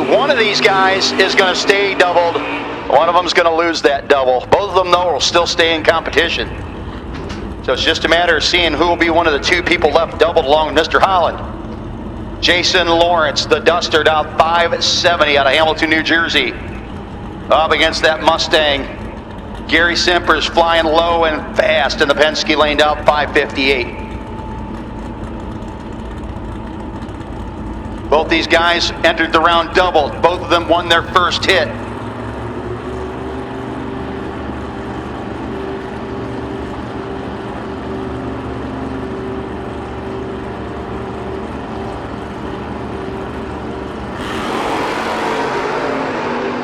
one of these guys is going to stay doubled. One of them is going to lose that double. Both of them, though, will still stay in competition. So it's just a matter of seeing who will be one of the two people left doubled along with Mr. Holland. Jason Lawrence, the Duster, down 570 out of Hamilton, New Jersey. Up against that Mustang. Gary Simpers flying low and fast in the Penske lane, down 558. Both these guys entered the round doubled. Both of them won their first hit.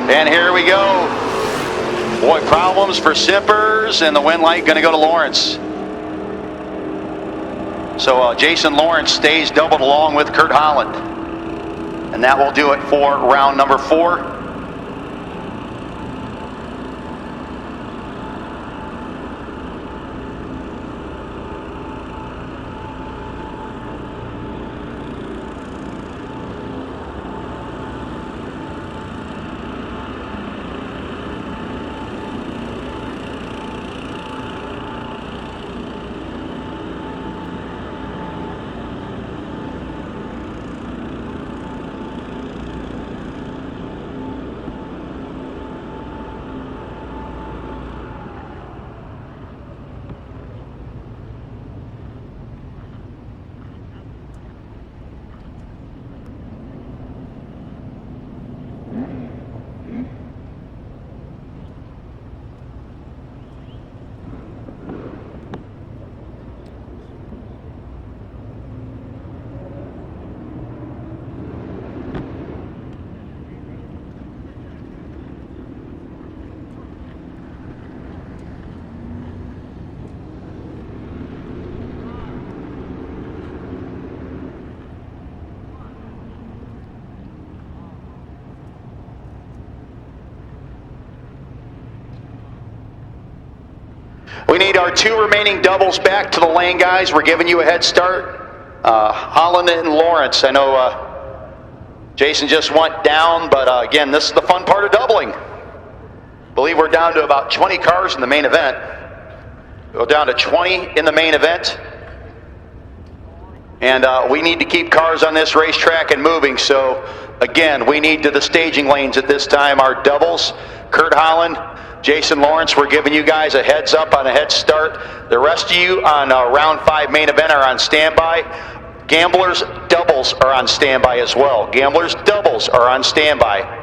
And here we go. Boy, problems for Simpers, and the win light going to go to Lawrence. So Jason Lawrence stays doubled along with Kurt Holland. And that will do it for round number 4. We need our 2 remaining doubles back to the lane, guys. We're giving you a head start. Holland and Lawrence. I know Jason just went down, but again, this is the fun part of doubling. I believe we're down to about 20 cars in the main event. We'll go down to 20 in the main event. And we need to keep cars on this racetrack and moving. So again, we need to the staging lanes at this time. Our doubles, Kurt Holland, Jason Lawrence, we're giving you guys a heads up on a head start. The rest of you on round 5 main event are on standby. Gamblers doubles are on standby as well. Gamblers doubles are on standby.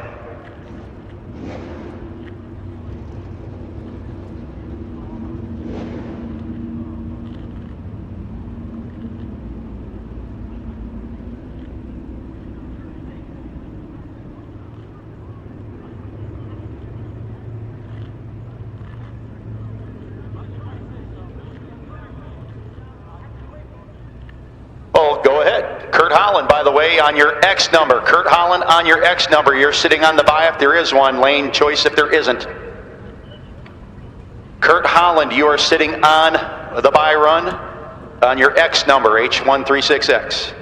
Go ahead. Kurt Holland, by the way, on your X number. Kurt Holland on your X number. You're sitting on the buy if there is one. Lane choice if there isn't. Kurt Holland, you are sitting on the buy run on your X number, H136X.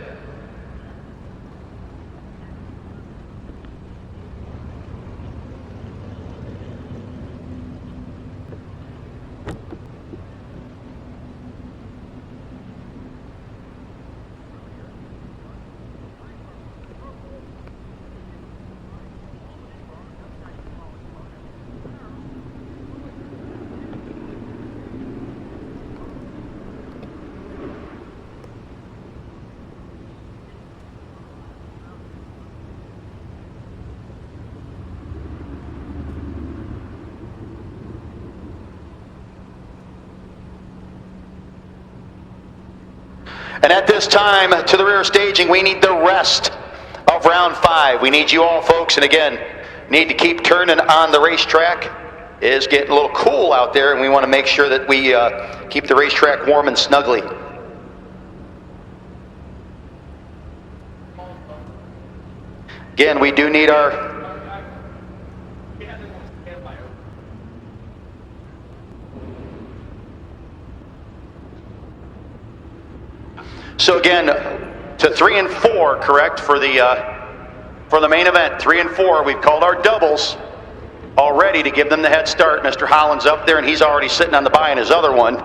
And at this time, to the rear staging, we need the rest of round 5. We need you all, folks, and again, need to keep turning on the racetrack. It is getting a little cool out there, and we want to make sure that we keep the racetrack warm and snuggly. Again, we do need our... So again, to 3 and 4, correct, for the for the main event. 3 and 4, we've called our doubles already to give them the head start. Mr. Holland's up there, and he's already sitting on the bye in his other one.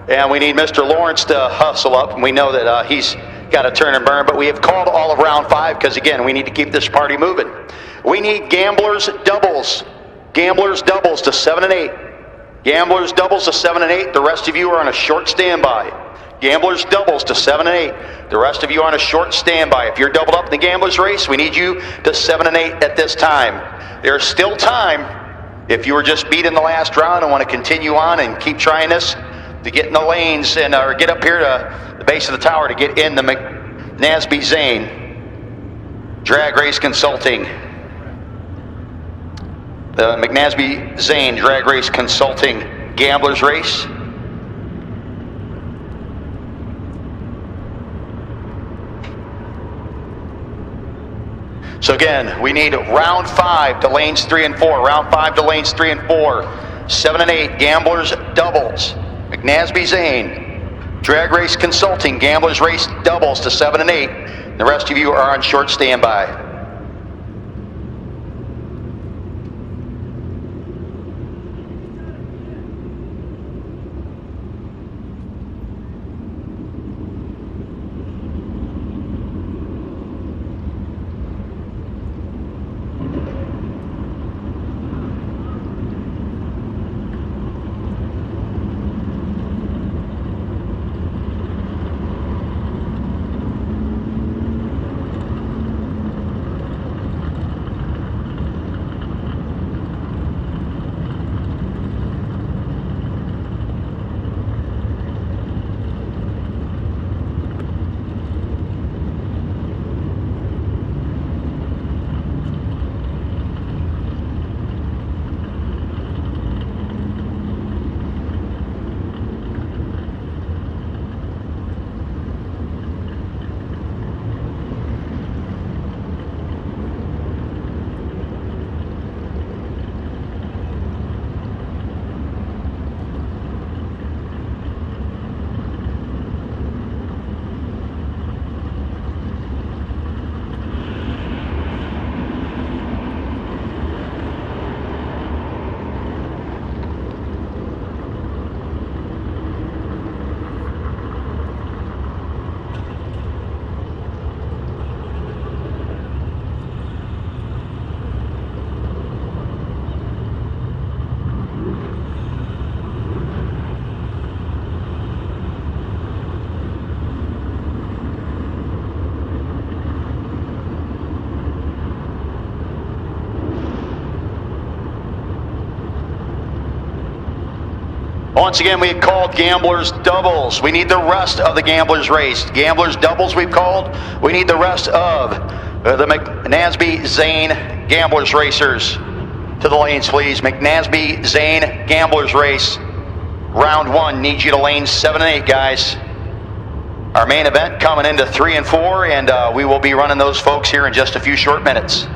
And we need Mr. Lawrence to hustle up, and we know that he's got to turn and burn, but we have called all of round 5 because, again, we need to keep this party moving. We need gamblers doubles. Gamblers doubles to 7 and 8. Gamblers doubles to 7 and 8. The rest of you are on a short standby. Gamblers doubles to 7 and 8. The rest of you are on a short standby. If you're doubled up in the gamblers race, we need you to 7 and 8 at this time. There's still time if you were just beat in the last round and want to continue on and keep trying this to get in the lanes and or get up here to the base of the tower to get in the McNasby Zane Drag Race Consulting. The McNasby Zane Drag Race Consulting Gamblers Race. So again, we need round 5 to lanes 3 and 4. Round 5 to lanes 3 and 4. 7 and 8, Gamblers doubles. McNasby Zane Drag Race Consulting Gamblers Race doubles to 7 and 8. The rest of you are on short standby. Once again, we had called gamblers doubles. We need the rest of the gamblers race. Gamblers doubles we've called. We need the rest of the McNasby Zane gamblers racers to the lanes, please. McNasby Zane gamblers race. Round 1 needs you to lanes 7 and 8, guys. Our main event coming into 3 and 4, and we will be running those folks here in just a few short minutes.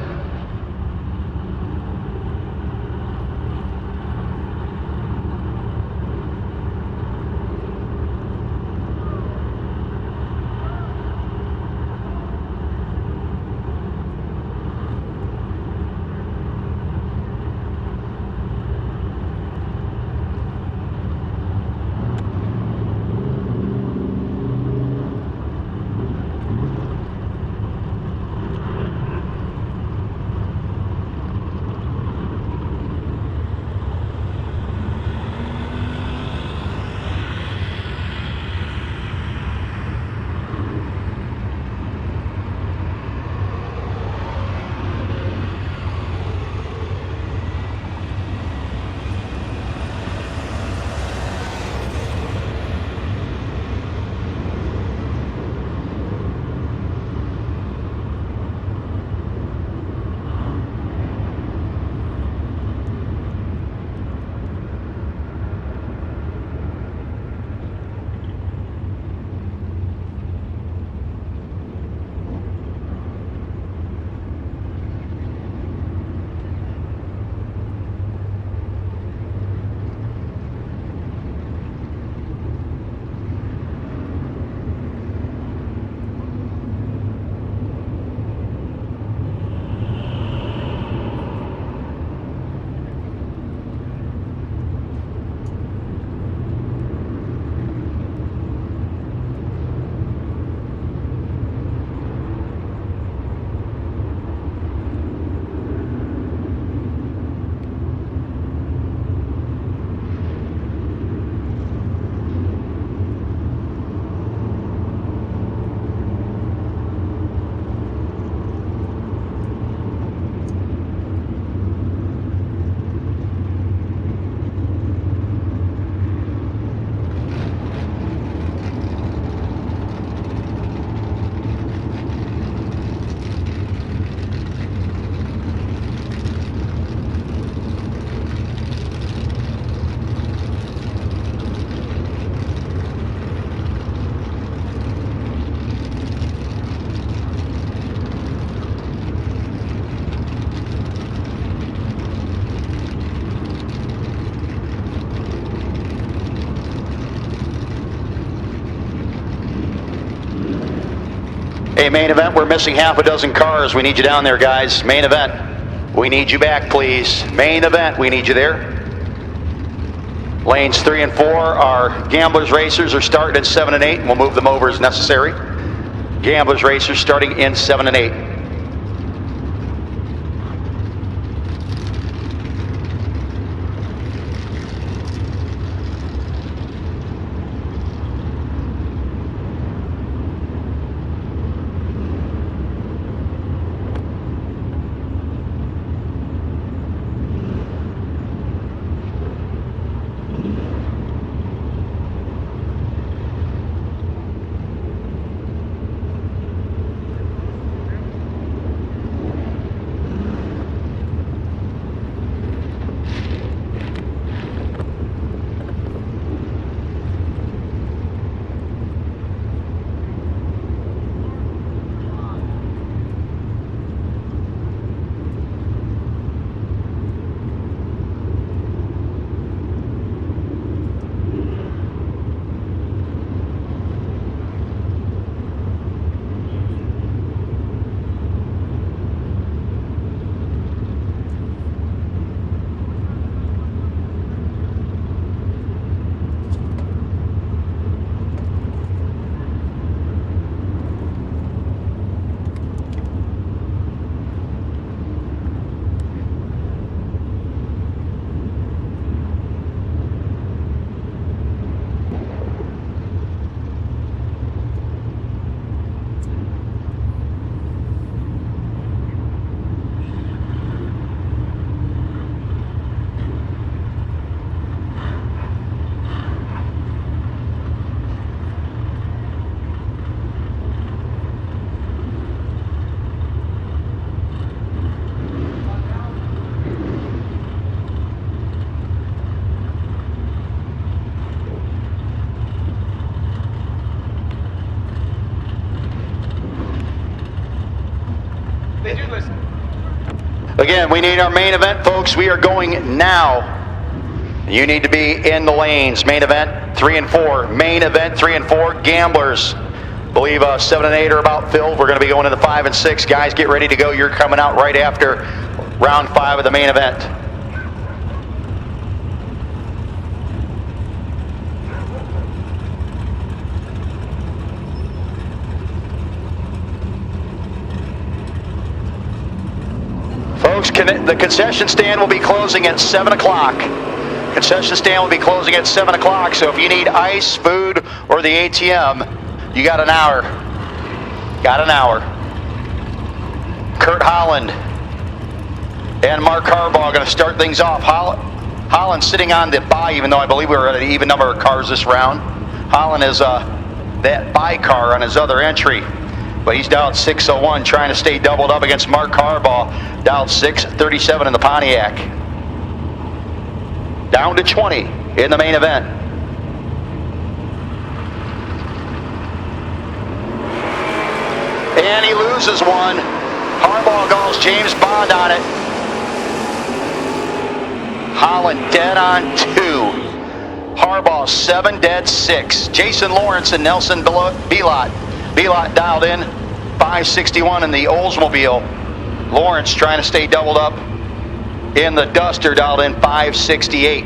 Hey, main event, we're missing half a dozen cars. We need you down there, guys. Main event, we need you back, please. Main event, we need you there. Lanes 3 and 4, our Gamblers Racers are starting in 7 and 8, and we'll move them over as necessary. Gamblers Racers starting in 7 and 8. Again, we need our main event, folks. We are going now. You need to be in the lanes. Main event 3 and 4. Main event 3 and 4. Gamblers. Believe 7 and 8 are about filled. We're going to be going into 5 and 6. Guys, get ready to go. You're coming out right after round 5 of the main event. Folks, the concession stand will be closing at 7 o'clock. Concession stand will be closing at 7 o'clock, so if you need ice, food, or the ATM, you got an hour. Got an hour. Kurt Holland and Mark Harbaugh are going to start things off. Holland sitting on the bye, even though I believe we were at an even number of cars this round. Holland is that bye car on his other entry. But he's dialed 601, trying to stay doubled up against Mark Harbaugh, dialed 637 in the Pontiac. Down to 20 in the main event. And he loses one. Harbaugh calls James Bond on it. Holland dead on 2. Harbaugh 7, dead 6. Jason Lawrence and Nelson Belot. Belot dialed in 561 in the Oldsmobile. Lawrence trying to stay doubled up in the Duster, dialed in 568.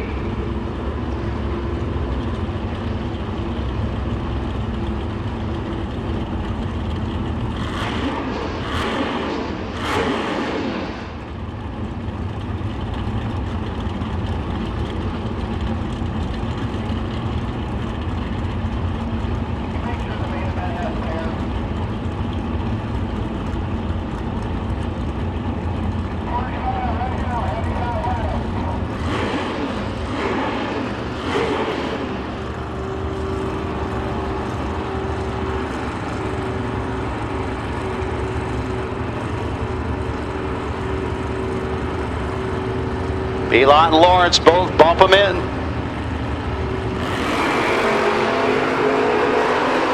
Belot and Lawrence both bump him in.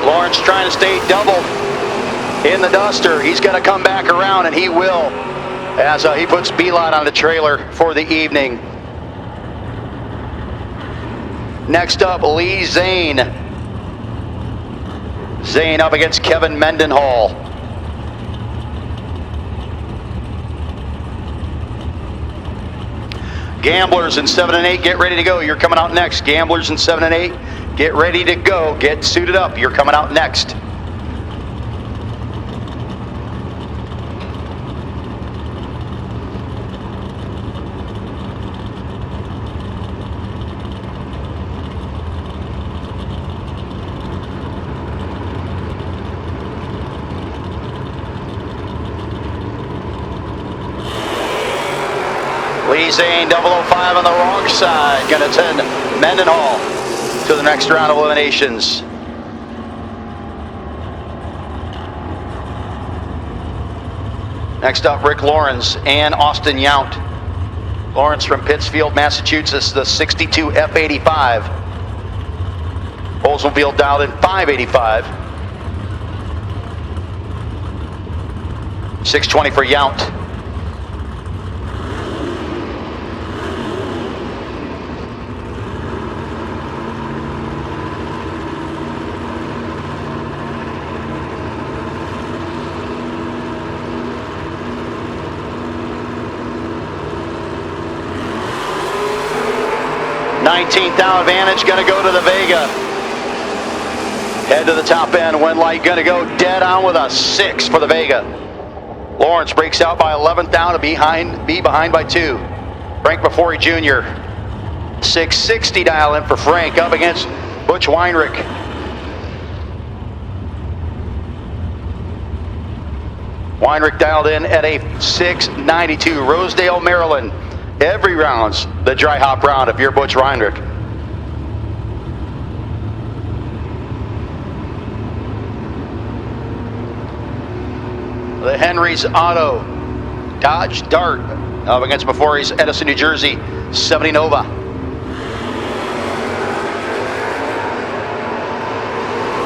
Lawrence trying to stay doubled in the Duster. He's got to come back around, and he will, as he puts Belot on the trailer for the evening. Next up, Lee Zane. Zane up against Kevin Mendenhall. Gamblers in 7 and 8, get ready to go. You're coming out next. Gamblers in 7 and 8, get ready to go. Get suited up. You're coming out next. Lee Zane, 005 on the wrong side. Going to send Mendenhall to the next round of eliminations. Next up, Rick Lawrence and Austin Yount. Lawrence from Pittsfield, Massachusetts, the 62 F85. Oldsmobile dialed in 585. 620 for Yount. $19,000 advantage, going to go to the Vega. Head to the top end, wind light going to go dead on with a 6 for the Vega. Lawrence breaks out by 11th down to be behind by 2. Frank Mafori Jr. 660 dial in for Frank up against Butch Weinrich. Weinrich dialed in at a 692. Rosedale, Maryland. Every round's the dry hop round if you're Butch Weinrich. The Henry's Auto Dodge Dart up against Mafori's Edison, New Jersey 70 Nova.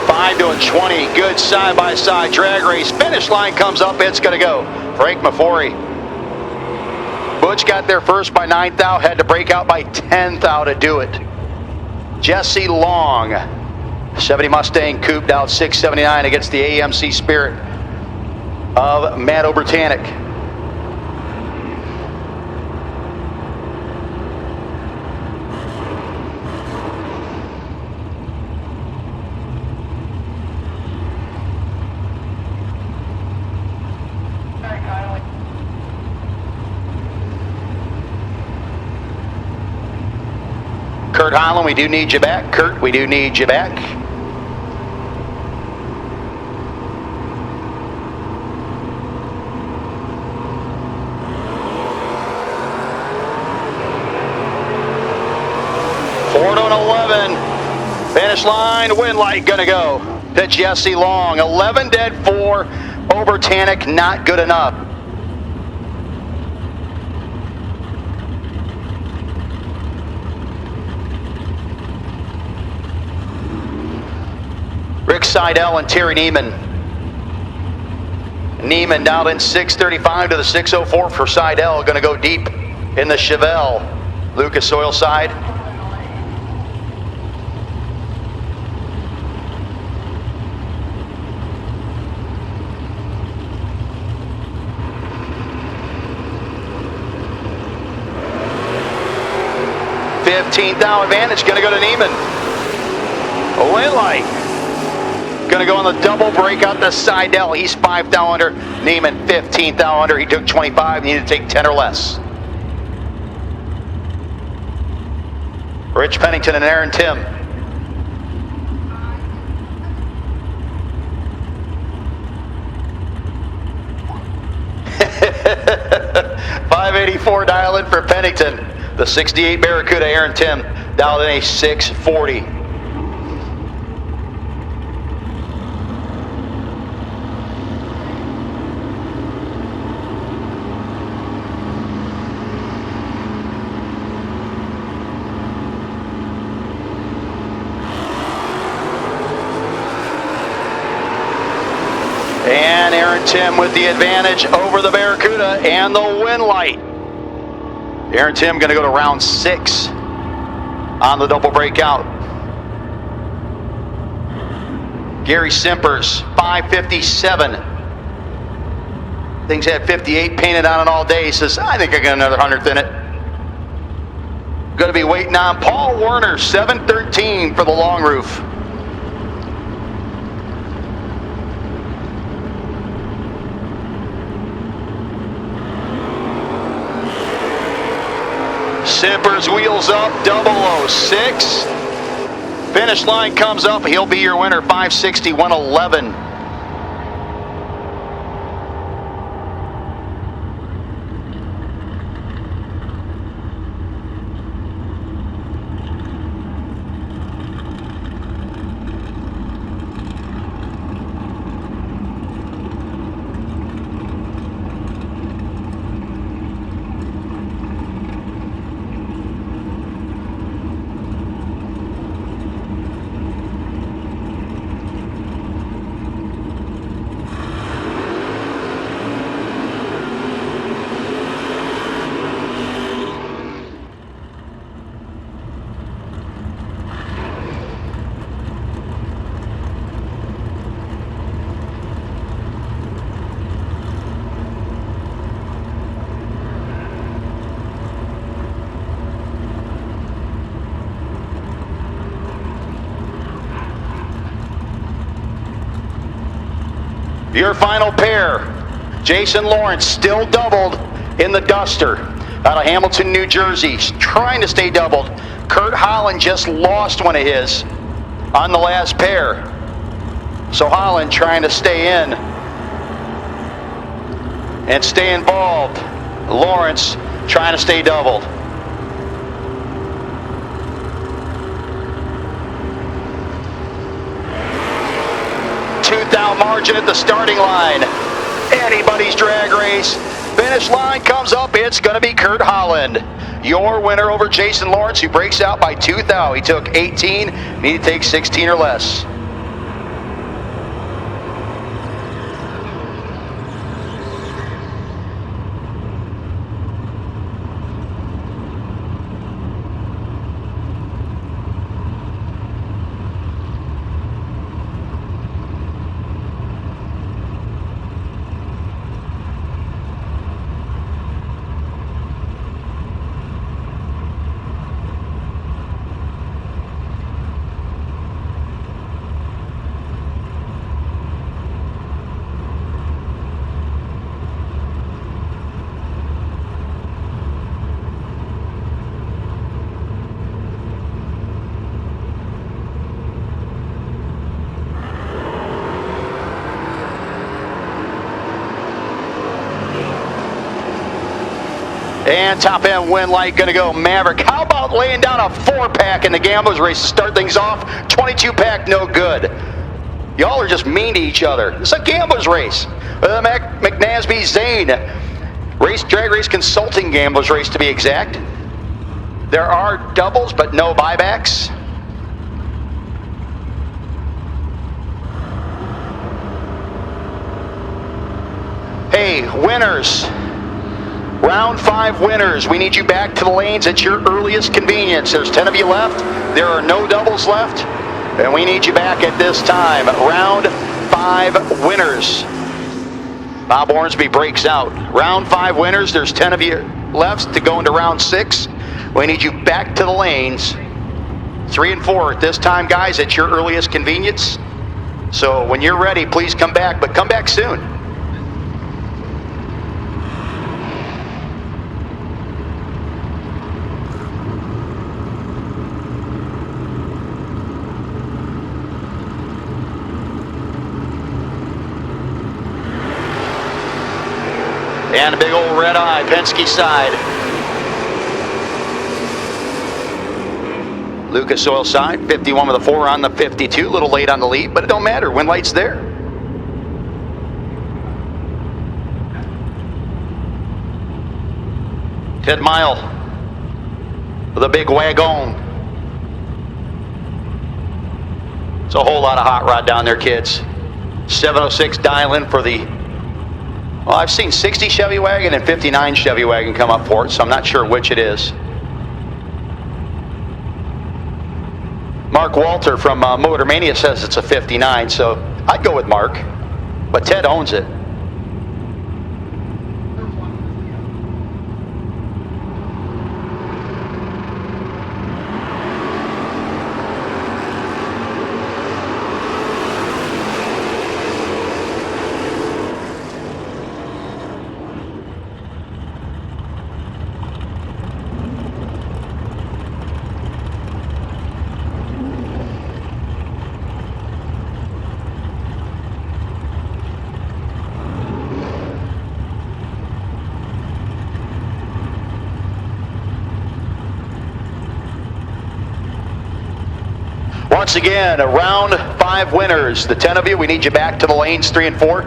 Five to a 20, good side-by-side drag race. Finish line comes up, it's going to go. Frank Mafori. Butch got there first by 9th out, had to break out by 10th out to do it. Jesse Long, 70 Mustang Coupe, out 679 against the AMC Spirit of Matt Obertanic. Kurt Holland, we do need you back. Kurt, we do need you back. Ford on 11. Finish line, wind light gonna go to Jesse Long. 11 dead, 4. Obertanic, not good enough. Rick Seidel and Terry Neiman. Neiman down in 635 to the 604 for Seidel. Going to go deep in the Chevelle. Lucas Oil side. $15,000 advantage. Going to go to Neiman. A wind light. Going to go on the double breakout to Seidel. He's 5,000 under. Neiman 15,000 under. He took 25. Needed to take 10 or less. Rich Pennington and Aaron Tim. $584 dial in for Pennington. The 68 Barracuda Aaron Tim dialed in a 640. And Aaron Tim with the advantage over the Barracuda and the wind light. Aaron Tim going to go to round 6 on the double breakout. Gary Simpers, 557. Things had 58 painted on it all day. He says, I think I got another 100th in it. Going to be waiting on Paul Werner, 713 for the long roof. Simpers wheels up, 006. Finish line comes up, he'll be your winner, 560, 111. Your final pair, Jason Lawrence, still doubled in the Duster out of Hamilton, New Jersey, trying to stay doubled. Kurt Holland just lost one of his on the last pair. So Holland trying to stay in and stay involved. Lawrence trying to stay doubled. Tooth-out margin at the starting line. Anybody's drag race. Finish line comes up. It's going to be Kurt Holland. Your winner over Jason Lawrence, who breaks out by tooth-out. He took 18. Need to take 16 or less. And top end win light going to go Maverick. How about laying down a 4-pack in the Gamblers race to start things off? 22-pack, no good. Y'all are just mean to each other. It's a Gamblers race. McNasby Zane. Drag Race Consulting Gamblers race to be exact. There are doubles, but no buybacks. Hey, winners. Round 5 winners. We need you back to the lanes at your earliest convenience. There's 10 of you left. There are no doubles left. And we need you back at this time. Round 5 winners. Bob Ormsby breaks out. Round 5 winners. There's 10 of you left to go into round 6. We need you back to the lanes. 3 and 4 at this time, guys, at your earliest convenience. So when you're ready, please come back, but come back soon. And a big old red eye, Penske side. Lucas Oil side, 51 with a 4 on the 52. A little late on the lead, but it don't matter. Win light's there. Ted Mile with a big wagon. It's a whole lot of hot rod down there, kids. 706 dial in for the... Well, I've seen 60 Chevy Wagon and 59 Chevy Wagon come up for it, so I'm not sure which it is. Mark Walter from Motor Mania says it's a 59, so I'd go with Mark, but Ted owns it. Once again, round 5 winners. The 10 of you, we need you back to the lanes 3 and 4.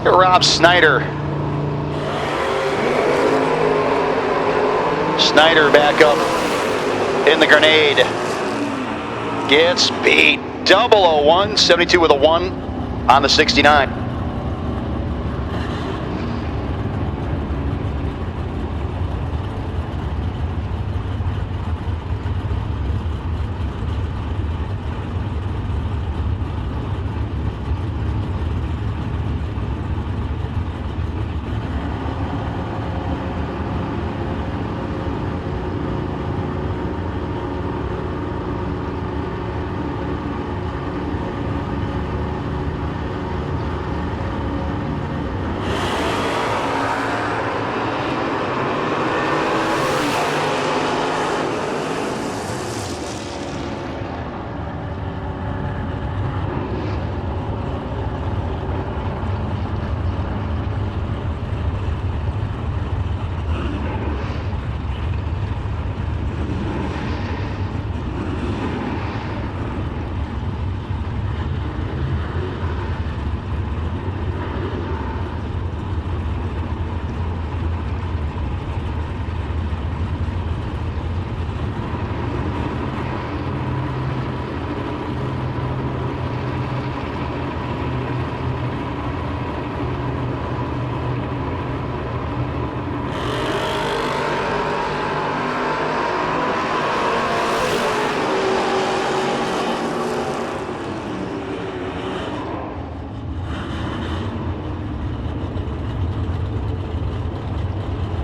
Rob Snyder. Snyder back up in the grenade. Gets beat. 001, 72 with a 1 on the 69.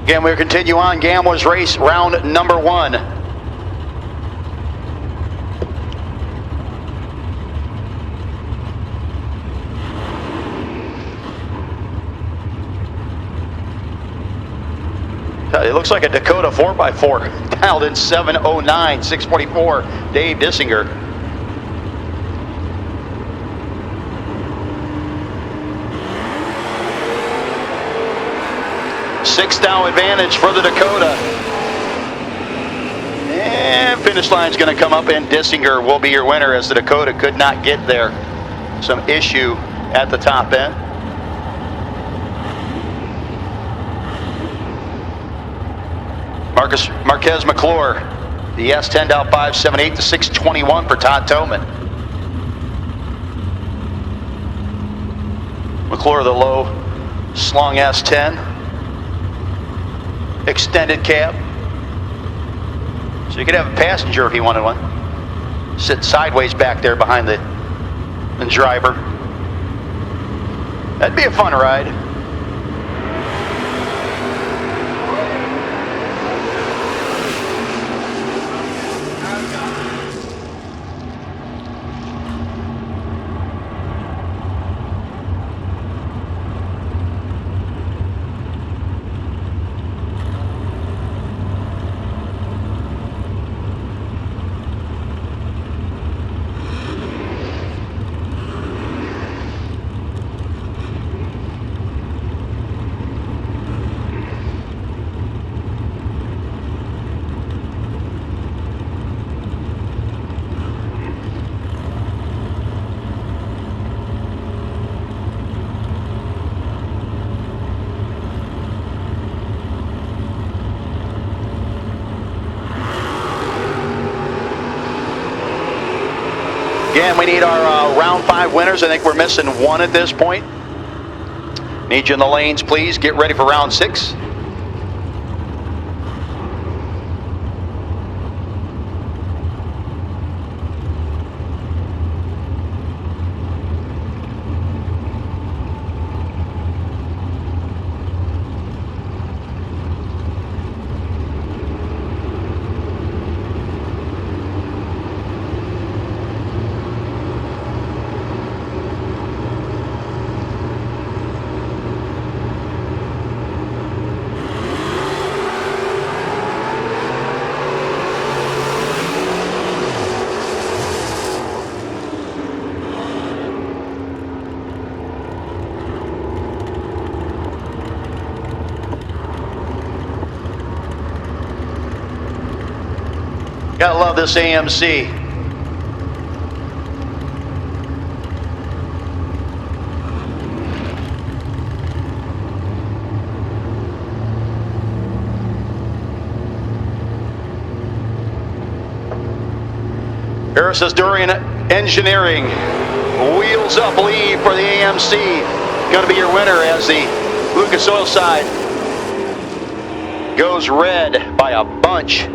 Again, we'll continue on Gambler's Race, round number 1. It looks like a Dakota 4x4, dialed in 709, 644, Dave Dissinger. Sixth down advantage for the Dakota. And finish line's going to come up, and Dissinger will be your winner, as the Dakota could not get there. Some issue at the top end. Marquez McClure, the S10 down 578 to 621 for Todd Toman. McClure, the low slung S10. Extended cab. So you could have a passenger if you wanted one. Sit sideways back there behind the driver. That'd be a fun ride. Again, we need our round 5 winners. I think we're missing one at this point. Need you in the lanes, please. Get ready for round 6. Gotta love this AMC. Harris is Durian Engineering. Wheels up lead for the AMC. Gonna be your winner as the Lucas Oil side goes red by a bunch.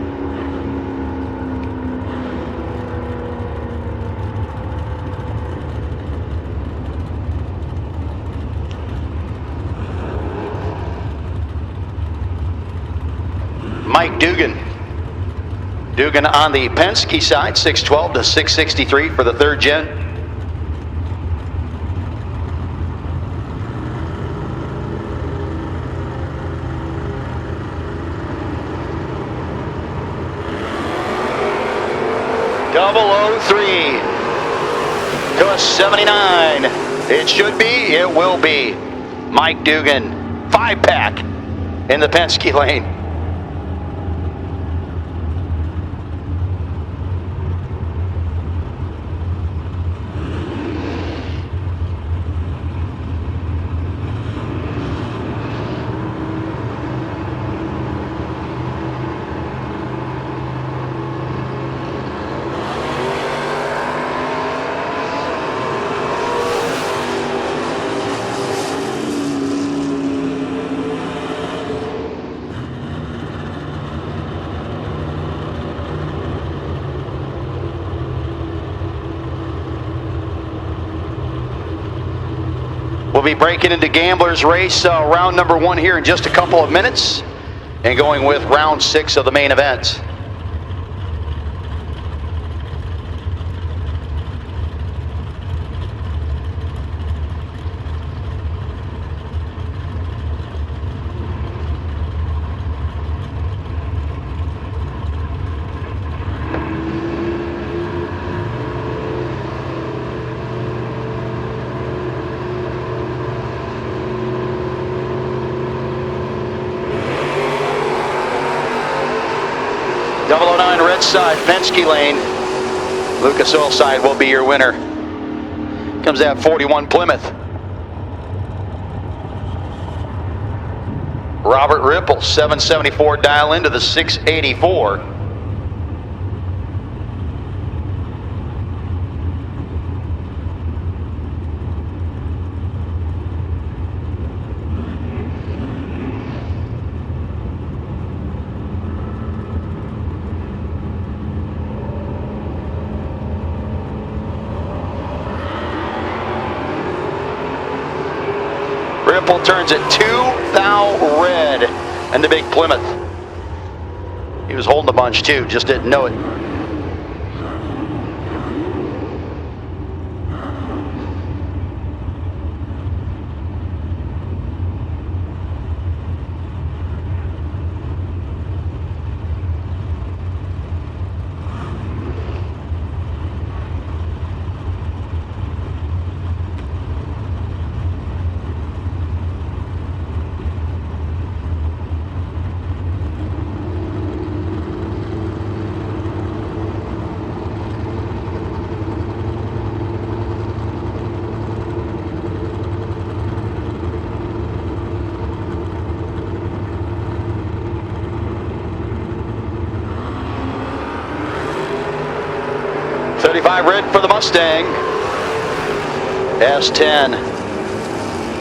Mike Dugan. Dugan on the Penske side, 612 to 663 for the 3rd gen. .003 to a 79. It should be, it will be. Mike Dugan, 5-pack in the Penske lane. We'll be breaking into Gambler's Race round number 1 here in just a couple of minutes and going with round 6 of the main event. Red side, Penske lane. Lucas Oil side will be your winner. Comes that 41 Plymouth. Robert Ripple, 774 dial into the 684. Ripple turns it 2-thou red and the big Plymouth. He was holding the bunch too, just didn't know it. .35 red for the Mustang. S10.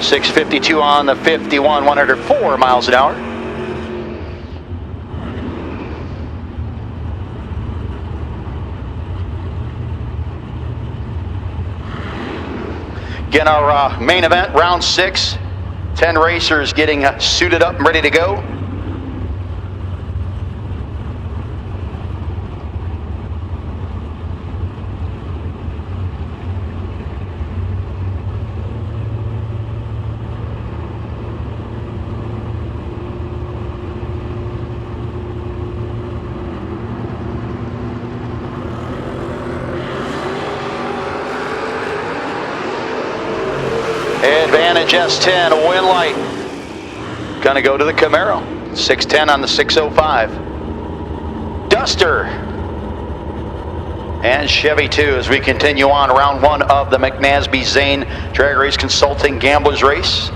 6:52 on the 51, 104 miles an hour. Again, our main event, round 6. 10 racers getting suited up and ready to go. Advantage S10, a win light. Gonna go to the Camaro. 610 on the 605. Duster. And Chevy 2 as we continue on round 1 of the McNasby Zane Drag Race Consulting Gamblers Race.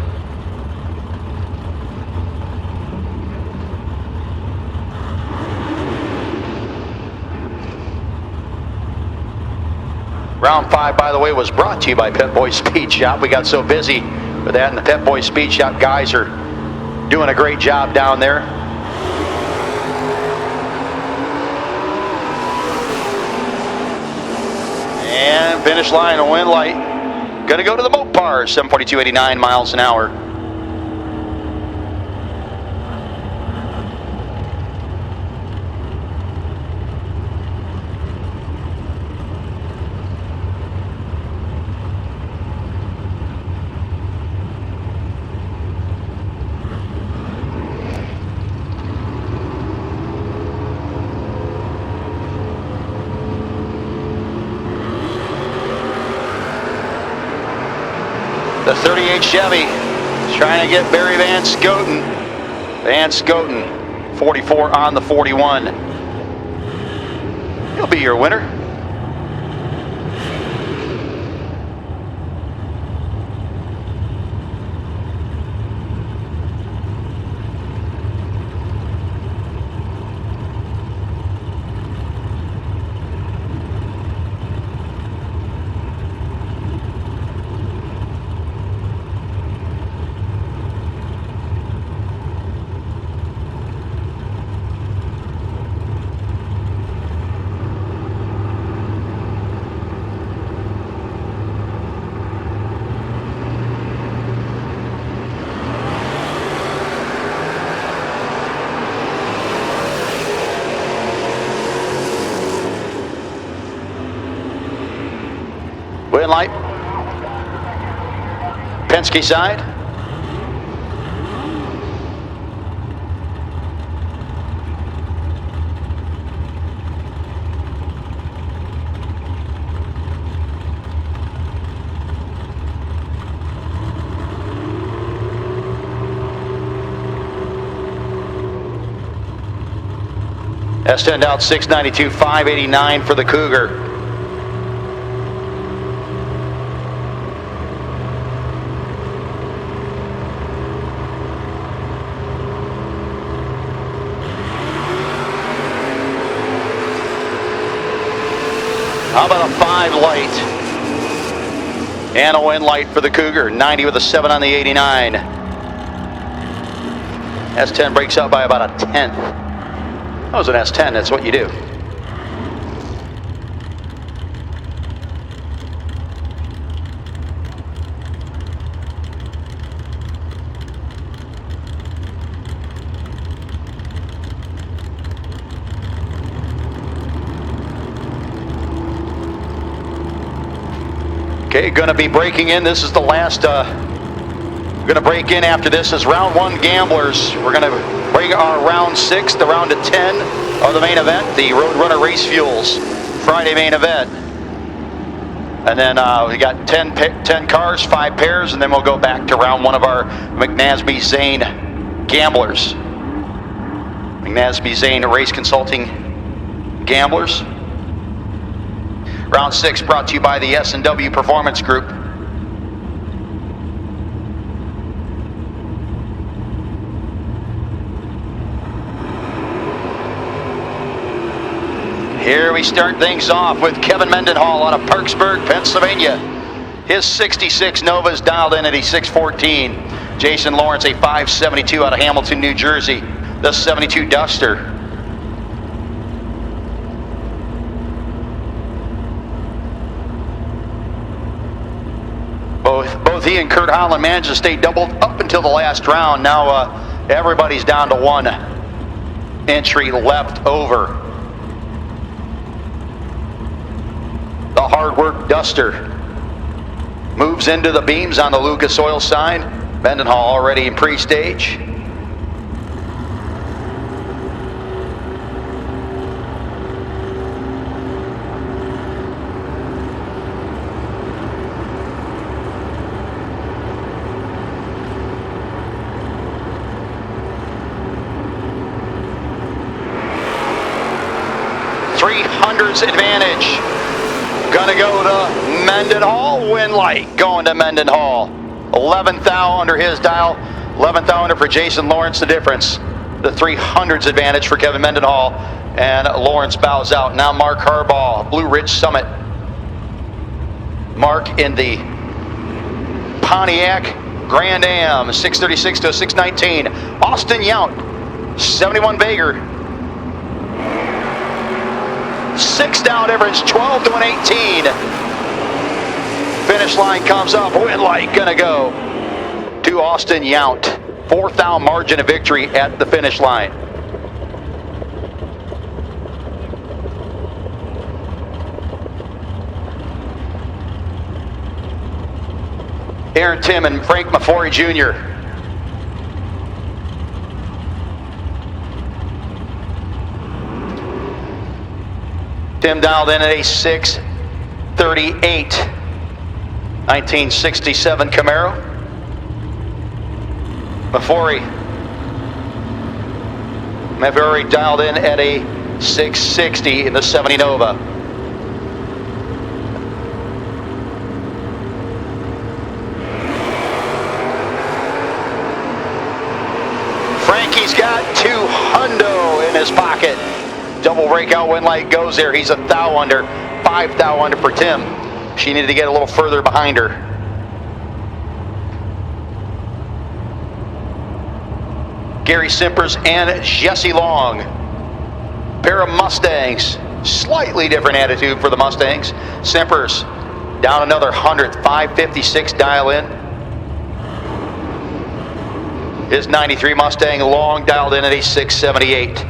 Round 5, by the way, was brought to you by Pep Boys Speed Shop. We got so busy with that, and the Pep Boys Speed Shop guys are doing a great job down there. And finish line, a win light. Gonna go to the Mopar, 742.89 miles an hour. The 38 Chevy is trying to get Barry Van Scoten. Van Scoten, 44 on the 41. He'll be your winner. Win light. Penske side. S10 out 692, 589 for the Cougar. How about a 5 light and a win light for the Cougar? 90 with a 7 on the 89. S10 breaks out by about a 10th. That was an S10, that's what you do. Okay, going to be breaking in. This is the last, going to break in after this is round 1 Gamblers. We're going to bring our round 6, the round of 10 of the main event, the Roadrunner Race Fuels Friday main event. And then we got 10 cars, 5 pairs, and then we'll go back to round 1 of our McNasby Zane Gamblers. McNasby Zane Race Consulting Gamblers. Round 6 brought to you by the S&W Performance Group. Here we start things off with Kevin Mendenhall out of Parksburg, Pennsylvania. His 66 Nova is dialed in at a 614. Jason Lawrence, a 572 out of Hamilton, New Jersey. The 72 Duster. Both he and Kurt Holland managed to stay doubled up until the last round. Now everybody's down to one entry left over. The hard work Duster moves into the beams on the Lucas Oil side. Mendenhall already in pre-stage. Advantage. Gonna go to Mendenhall. Win light going to Mendenhall. 11th thou under his dial. 11th thou under for Jason Lawrence. The difference. The 300s advantage for Kevin Mendenhall. And Lawrence bows out. Now Mark Harbaugh, Blue Ridge Summit. Mark in the Pontiac Grand Am. 636 to 619. Austin Yount, 71 Vager. 6 down difference, 12 to an 18. Finish line comes up. Win light gonna go to Austin Yount. 4th down margin of victory at the finish line. Aaron Tim and Frank Mafori Jr. Tim dialed in at a 638. 1967 Camaro. Mafori dialed in at a 660 in the 70 Nova. Frankie's got 2 hundo in his pocket. Double breakout win light goes there. He's 1 thou under, 5 thou under for Tim. She needed to get a little further behind her. Gary Simpers and Jesse Long. Pair of Mustangs. Slightly different attitude for the Mustangs. Simpers down another 100th, 556 dial in. His 93 Mustang Long dialed in at a 678.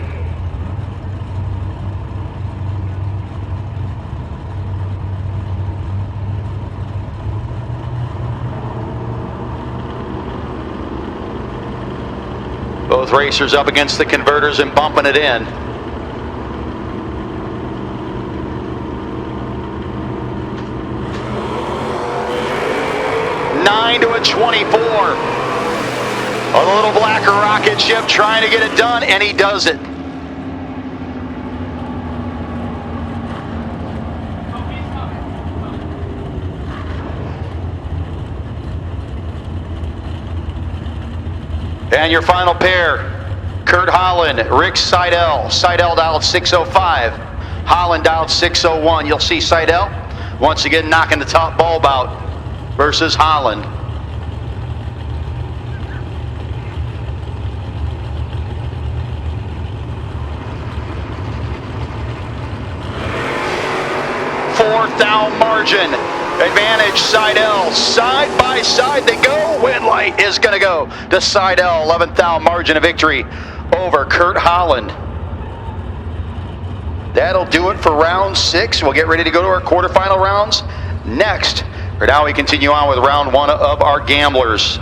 Both racers up against the converters and bumping it in. Nine to a 24. A little blacker rocket ship trying to get it done, and he does it. And your final pair, Kurt Holland, Rick Seidel. Seidel dialed 605. Holland dialed 601. You'll see Seidel once again knocking the top bulb out versus Holland. Fourth down margin. Advantage Seidel. Side by side they go. Win light is going to go to Seidel. 11th down margin of victory over Kurt Holland. That'll do it for round 6. We'll get ready to go to our quarterfinal rounds next. For now, we continue on with round 1 of our gamblers.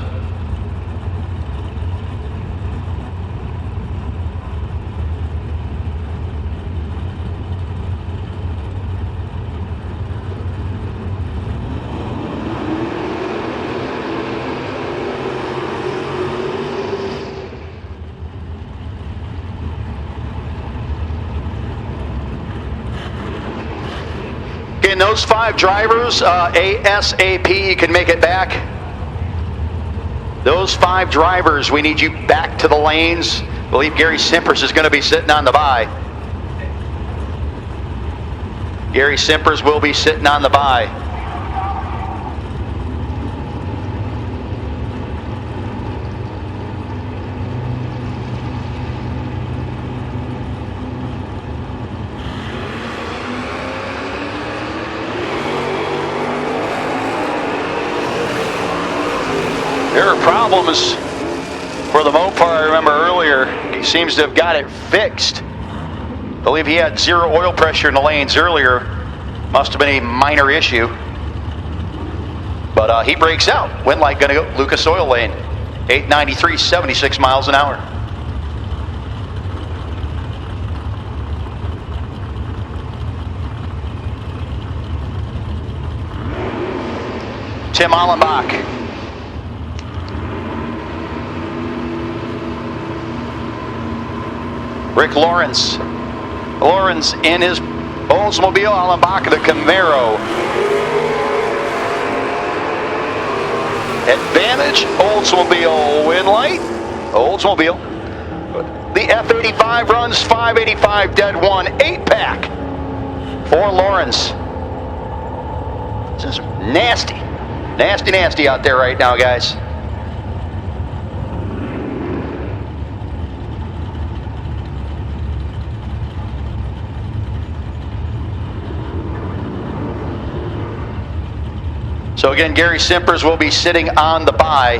And those 5 drivers, ASAP, you can make it back. Those 5 drivers, we need you back to the lanes. I believe Gary Simpers is going to be sitting on the bye. Gary Simpers will be sitting on the bye. There are problems for the Mopar. I remember earlier, he seems to have got it fixed. I believe he had zero oil pressure in the lanes earlier. Must have been a minor issue. But he breaks out. Wind light going to go Lucas Oil Lane. 893, 76 miles an hour. Tim Allenbach. Rick Lawrence. Lawrence in his Oldsmobile. Allenbach the Camaro. Advantage, Oldsmobile win light. Oldsmobile. The F85 runs 585 dead 1 8-pack for Lawrence. This is nasty. Nasty, nasty out there right now, guys. So again, Gary Simpers will be sitting on the bye.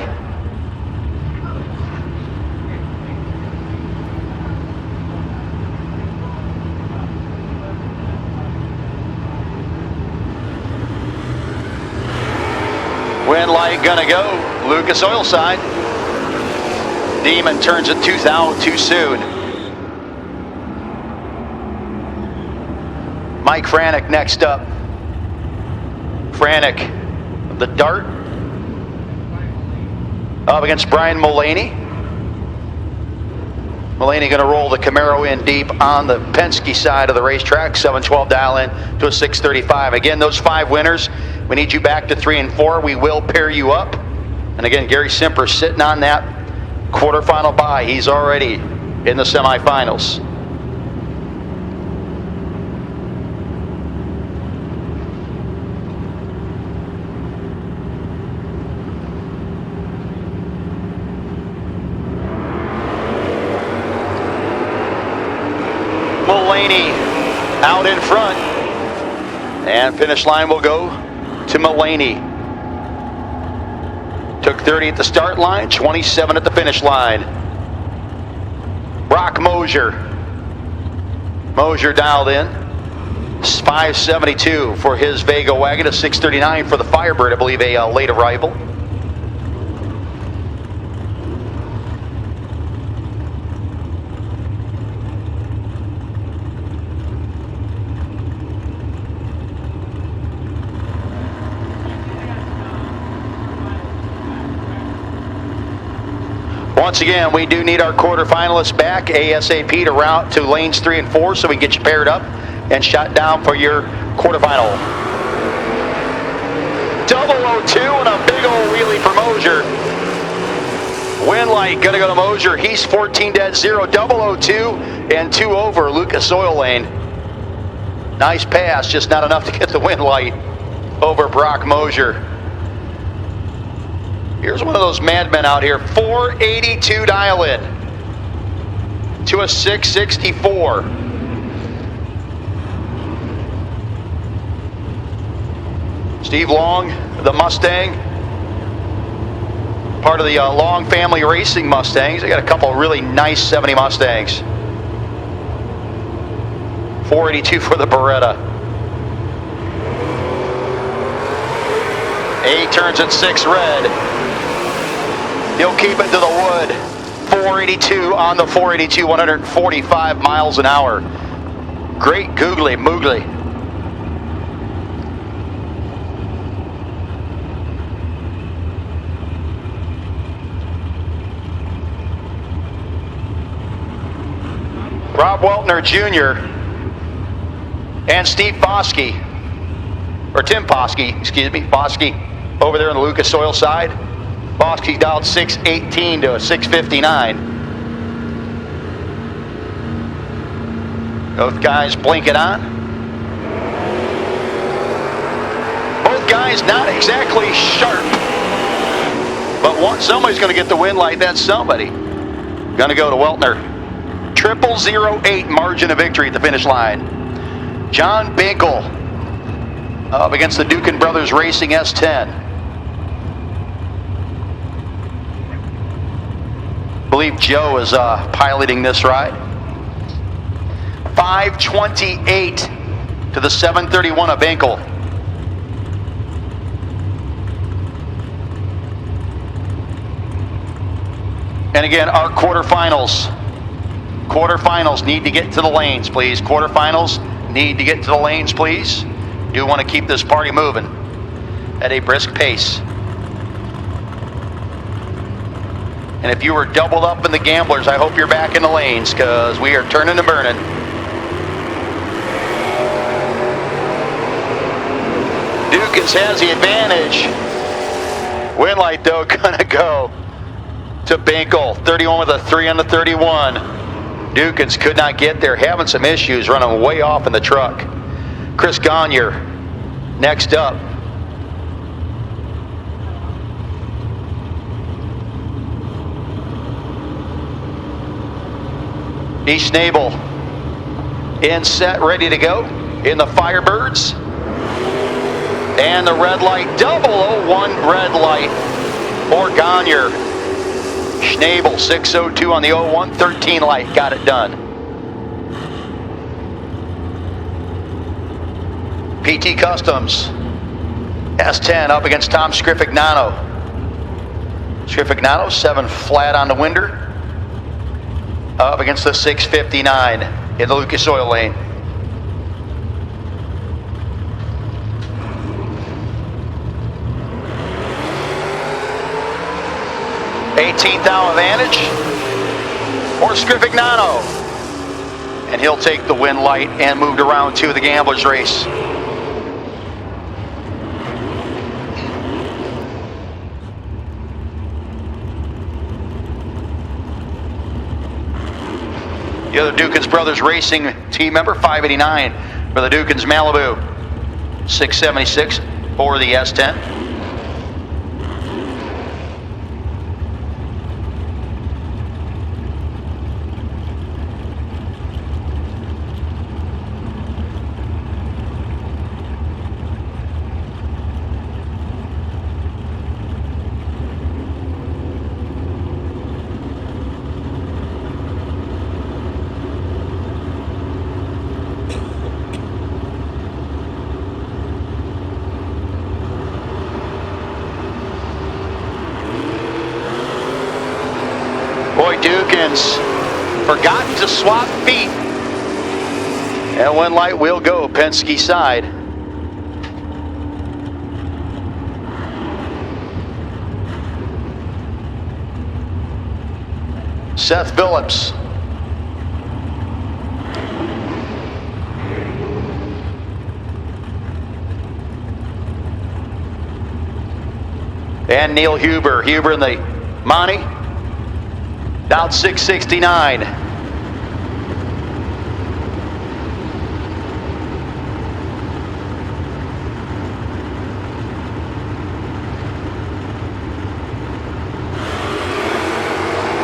Wind light gonna go Lucas Oil side. Demon turns it too soon. Mike Franek next up. Franek, the Dart, up against Brian Mullaney. Mullaney going to roll the Camaro in deep on the Penske side of the racetrack. 712 dial in to a 635. Again, those 5 winners, we need you back to 3 and 4. We will pair you up. And again, Gary Simper sitting on that quarterfinal bye. He's already in the semifinals. Mullaney out in front, and finish line will go to Mullaney. Took 30 at the start line, 27 at the finish line. Brock Mosier. Mosier dialed in. 572 for his Vega wagon, a 639 for the Firebird, I believe a late arrival. Once again, we do need our quarterfinalists back ASAP to route to lanes 3 and 4 so we can get you paired up and shot down for your quarterfinal. 002 and a big old wheelie for Mosier. Wind light gonna go to Mosier. He's 14 dead 0. 002 and 2 over Lucas Oil Lane. Nice pass, just not enough to get the wind light over Brock Mosier. Here's one of those madmen out here. 482 dial in to a 664. Steve Long, the Mustang, part of the Long family racing Mustangs. They got a couple of really nice 70 Mustangs. 482 for the Beretta. 8 turns at 6 red. He'll keep it to the wood. 482 on the 482, 145 miles an hour. Great googly moogly. Rob Weltner Jr. and Steve Foskey, or Tim Foskey, excuse me, Foskey over there on the Lucas Oil side. Foskey dialed 618 to a 659. Both guys blinking on. Both guys not exactly sharp. But somebody's going to get the wind light. That's somebody. Going to go to Weltner. 0008 margin of victory at the finish line. John Binkel up against the Dukin Brothers Racing S10. believe Joe is piloting this ride. 5:28 to the 7:31 of Binkle. And again, our quarterfinals. Quarterfinals need to get to the lanes, please. Quarterfinals need to get to the lanes, please. Do want to keep this party moving at a brisk pace. And if you were doubled up in the gamblers, I hope you're back in the lanes, because we are turning and burning. Dukins has the advantage. Win light, though, gonna go to Binkle. 31 with a 3 on the 31. Dukins could not get there, having some issues, running way off in the truck. Chris Gagne next up. East Snable in set, ready to go in the Firebirds. And the red light, 001 red light for Gagne. Schnabel, 6:02 on the 01, 13 light, got it done. PT Customs, S10 up against Tom Scrifignano. Scrifignano, 7 flat on the winder. Up against the 659 in the Lucas Oil lane. $18,000 advantage for Scrifignano. And he'll take the win light and move to round 2 of the Gamblers race. The other Dukins Brothers Racing team member, 589 for the Dukins Malibu. 676 for the S10. Boy, Dukins forgotten to swap feet. And one light will go Penske side. Seth Phillips. And Neil Huber. Huber in the Monty. Down 669.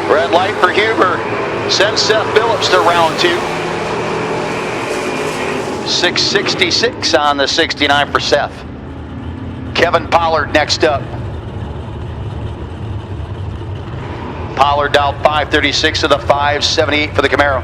Red light for Huber. Sends Seth Phillips to round 2. 666 on the 69 for Seth. Kevin Pollard next up. Pollard down 536 to the 578 for the Camaro.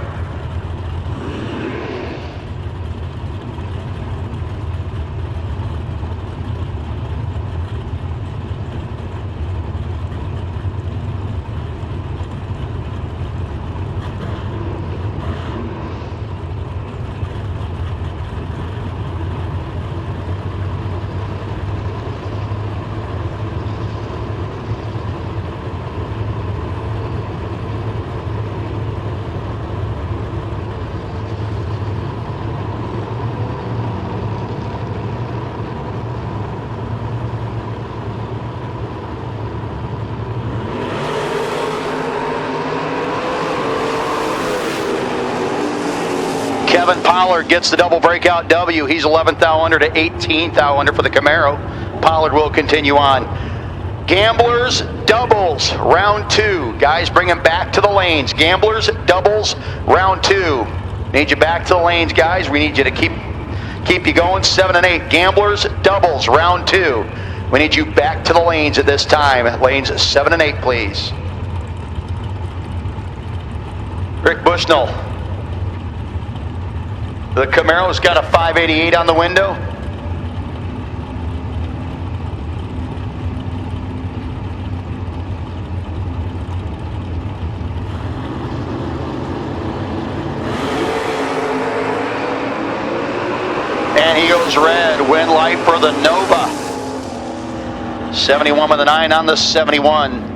Kevin Pollard gets the double breakout W. He's 11th thou under to 18th thou under for the Camaro. Pollard will continue on. Gamblers doubles round 2. Guys, bring him back to the lanes. Gamblers doubles round 2. Need you back to the lanes, guys. We need you to keep you going. 7 and 8. Gamblers doubles round 2. We need you back to the lanes at this time. Lanes 7 and 8, please. Rick Bushnell. The Camaro's got a 588 on the window. And he goes red. Win light for the Nova. 71 with a 9 on the 71.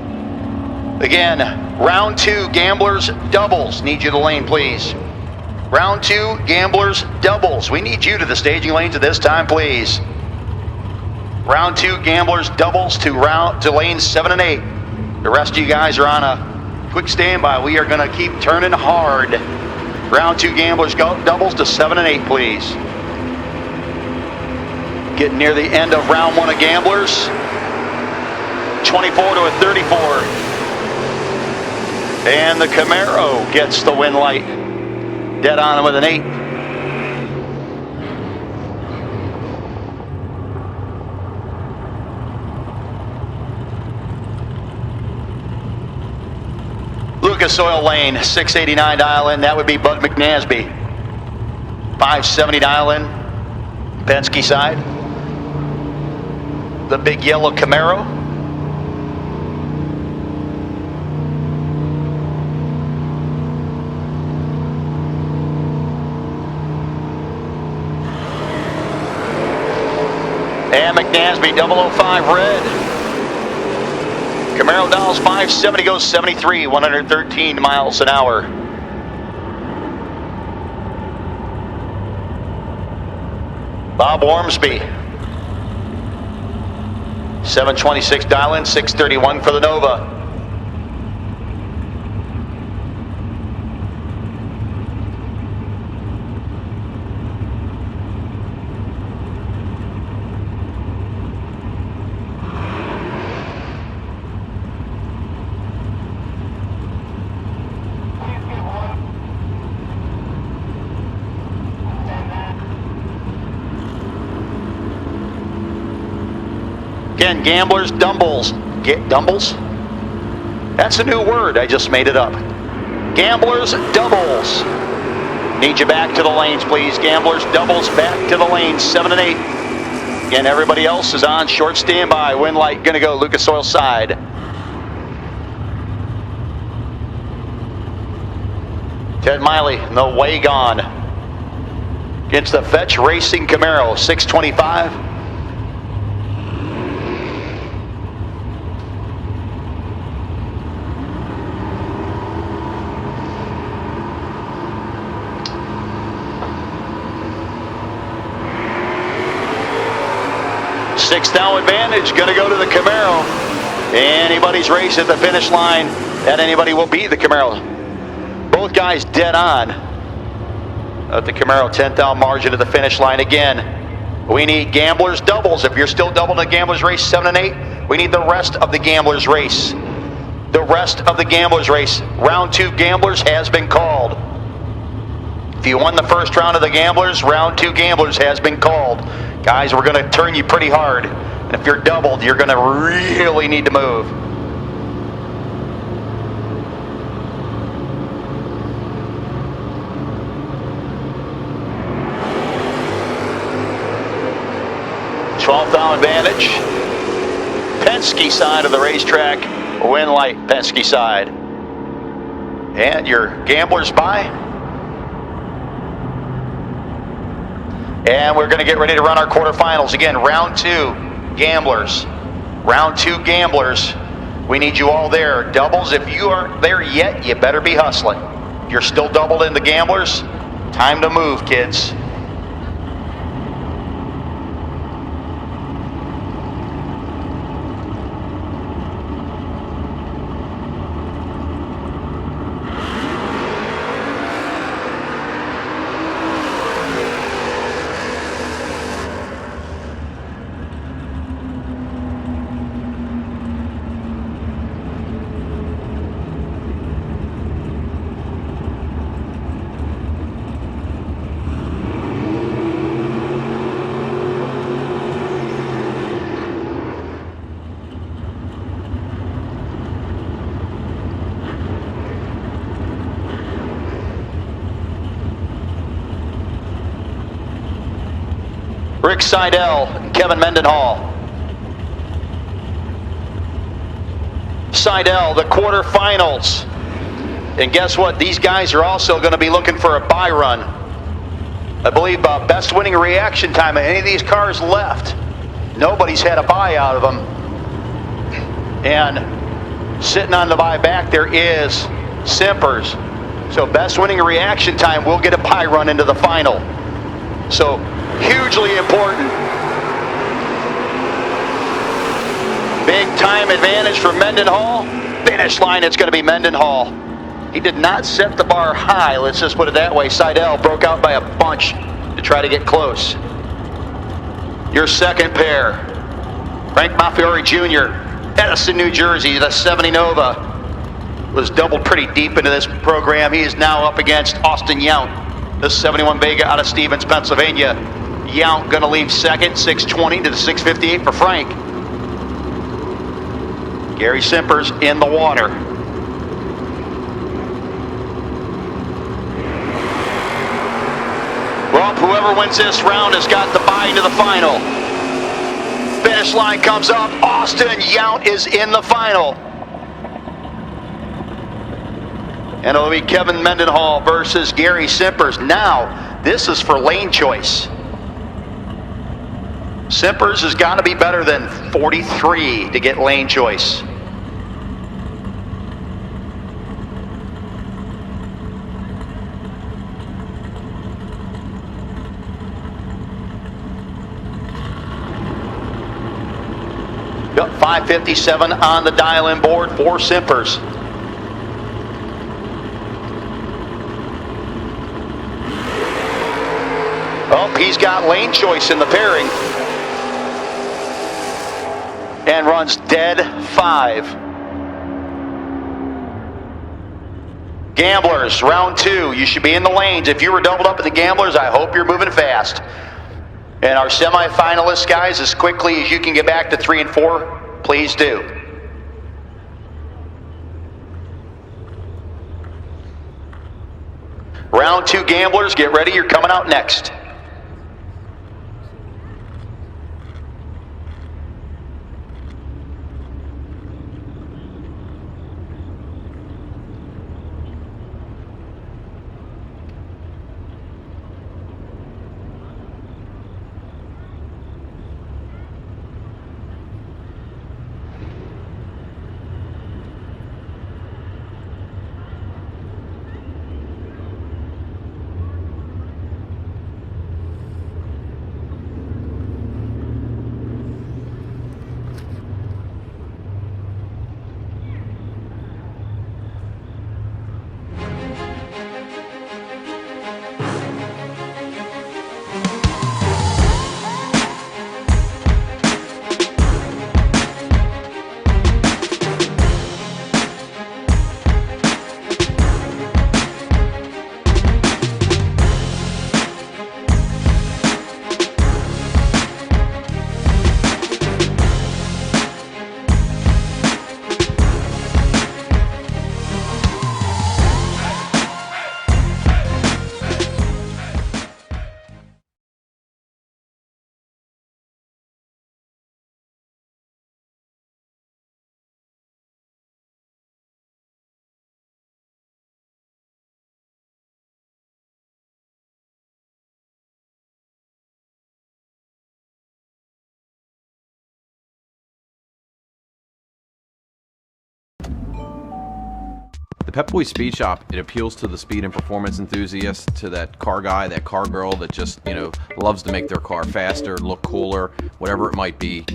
Again, round 2, gamblers, doubles. Need you to lane, please. Round 2, gamblers, doubles. We need you to the staging lanes at this time, please. Round 2, gamblers, doubles to lanes 7 and 8. The rest of you guys are on a quick standby. We are going to keep turning hard. Round 2, gamblers, doubles to 7 and 8, please. Getting near the end of round 1 of gamblers. 24 to a 34. And the Camaro gets the win light. Dead on with an 8. Lucas Oil Lane, 689 dial in. That would be Bud McNasby. 570 dial in. Penske side. The big yellow Camaro. And McNasby, 005 red. Camaro dials 570, goes 73, 113 miles an hour. Bob Ormsby, 726 dial in, 631 for the Nova. Again, gamblers, dumbles. Dumbles? That's a new word. I just made it up. Gamblers, doubles. Need you back to the lanes, please. Gamblers, doubles, back to the lanes, 7 and 8. Again, everybody else is on short standby. Win light, gonna go Lucas Oil side. Ted Miley, the way gone. Against the Fetch Racing Camaro, 625. Sixth down advantage, gonna go to the Camaro. Anybody's race at the finish line, and anybody will be the Camaro. Both guys dead on at the Camaro, 10th down margin at the finish line. Again, we need gamblers, doubles. If you're still doubling the gamblers race 7 and 8, we need the rest of the gamblers race. The rest of the gamblers race. Round 2 gamblers has been called. If you won the first round of the gamblers, round 2 gamblers has been called. Guys, we're going to turn you pretty hard. And if you're doubled, you're going to really need to move. Twelfth down advantage. Penske side of the racetrack. Win light, Penske side. And your gamblers by. And we're going to get ready to run our quarterfinals. Again, round 2, gamblers. Round 2, gamblers. We need you all there. Doubles, if you aren't there yet, you better be hustling. If you're still doubled in the gamblers, time to move, kids. Rick Seidel, Kevin Mendenhall. Seidel, the quarterfinals. And guess what? These guys are also going to be looking for a buy run. I believe best winning reaction time of any of these cars left. Nobody's had a buy out of them. And sitting on the buy back there is Simpers. So best winning reaction time will get a buy run into the final. So hugely important. Big time advantage for Mendenhall. Finish line, it's going to be Mendenhall. He did not set the bar high, let's just put it that way. Seidel broke out by a bunch to try to get close. Your second pair, Frank Maffiori Jr., Edison, New Jersey, the 70 Nova. Was doubled pretty deep into this program. He is now up against Austin Yount, the 71 Vega out of Stevens, Pennsylvania. Yount going to leave second, 620 to the 658 for Frank. Gary Simpers in the water. Well, whoever wins this round has got the bye into the final. Finish line comes up. Austin Yount is in the final. And it'll be Kevin Mendenhall versus Gary Simpers. Now, this is for lane choice. Simpers has got to be better than 43 to get lane choice. Yep, 557 on the dial-in board for Simpers. Oh, he's got lane choice in the pairing. And runs dead 5. Gamblers, round 2. You should be in the lanes. If you were doubled up at the Gamblers, I hope you're moving fast. And our semifinalists, guys, as quickly as you can get back to 3 and 4, please do. Round 2 Gamblers, get ready. You're coming out next. The Pep Boys Speed Shop, it appeals to the speed and performance enthusiast, to that car guy, that car girl that just, loves to make their car faster, look cooler, whatever it might be.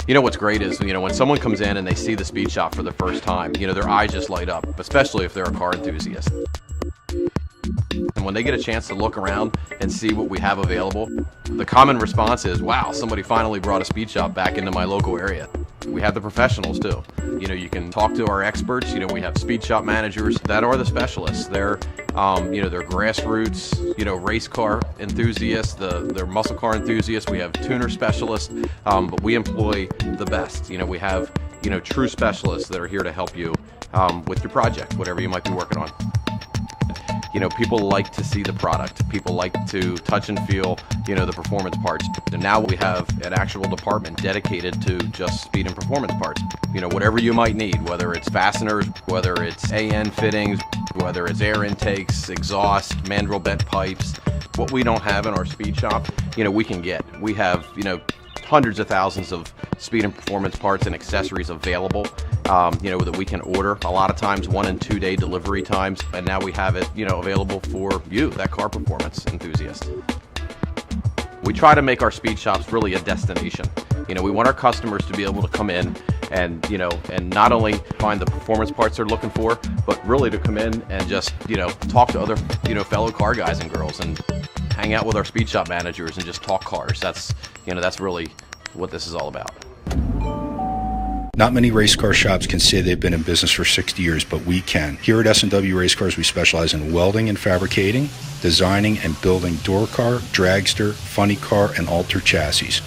What's great is, when someone comes in and they see the Speed Shop for the first time, their eyes just light up, especially if they're a car enthusiast. And when they get a chance to look around and see what we have available, the common response is, wow, somebody finally brought a speed shop back into my local area. We have the professionals too. You can talk to our experts. We have speed shop managers that are the specialists. They're, they're grassroots, race car enthusiasts, they're muscle car enthusiasts. We have tuner specialists, but we employ the best. We have, true specialists that are here to help you with your project, whatever you might be working on. People like to see the product. People like to touch and feel, the performance parts. And now we have an actual department dedicated to just speed and performance parts. Whatever you might need, whether it's fasteners, whether it's AN fittings, whether it's air intakes, exhaust, mandrel bent pipes. What we don't have in our speed shop, we can get. We have, hundreds of thousands of speed and performance parts and accessories available, that we can order. A lot of times 1 and 2 day delivery times, and now we have it, available for you, that car performance enthusiast. We try to make our speed shops really a destination. We want our customers to be able to come in and, and not only find the performance parts they're looking for, but really to come in and just, talk to other, fellow car guys and girls and hang out with our speed shop managers and just talk cars. That's really what this is all about. Not many race car shops can say they've been in business for 60 years, but we can. Here at S&W Race Cars, we specialize in welding and fabricating, designing and building door car, dragster, funny car, and alter chassis.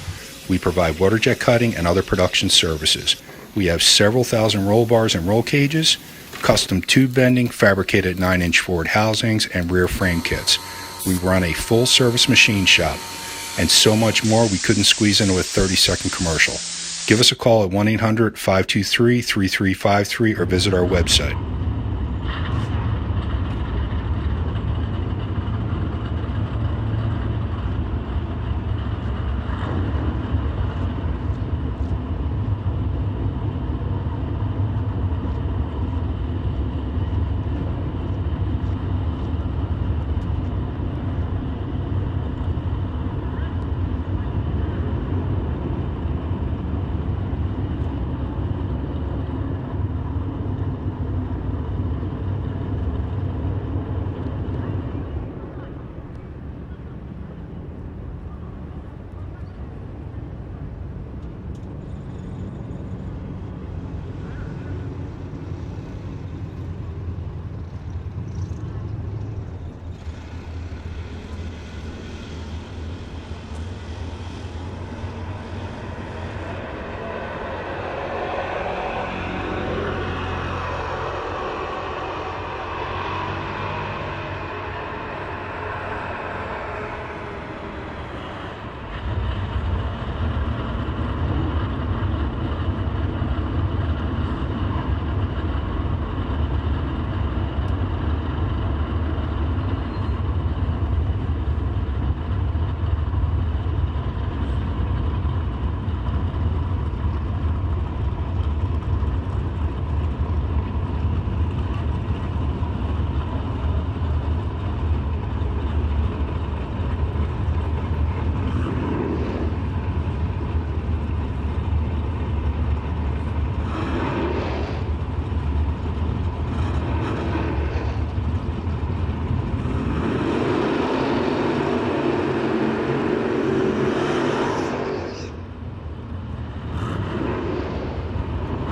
We provide water jet cutting and other production services. We have several thousand roll bars and roll cages, custom tube bending, fabricated 9-inch forward housings, and rear frame kits. We run a full-service machine shop, and so much more we couldn't squeeze into a 30-second commercial. Give us a call at 1-800-523-3353 or visit our website.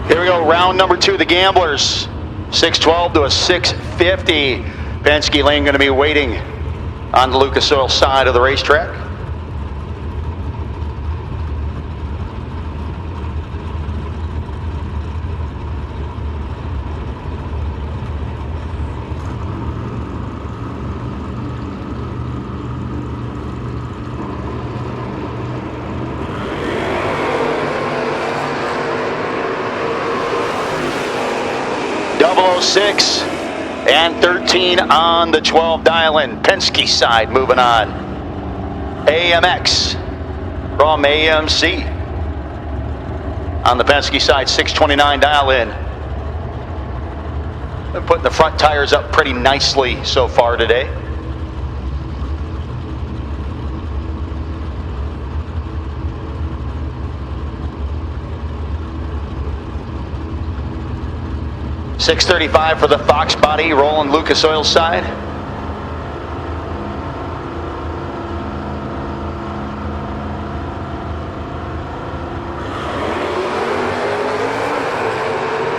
Here we go, round number 2, the Gamblers. 612 to a 650. Penske Lane going to be waiting on the Lucas Oil side of the racetrack. .006 and 13 on the 12 dial-in. Penske side moving on. AMX from AMC. On the Penske side, 629 dial-in. Been putting the front tires up pretty nicely so far today. .635 for the Fox body, rolling Lucas Oil side.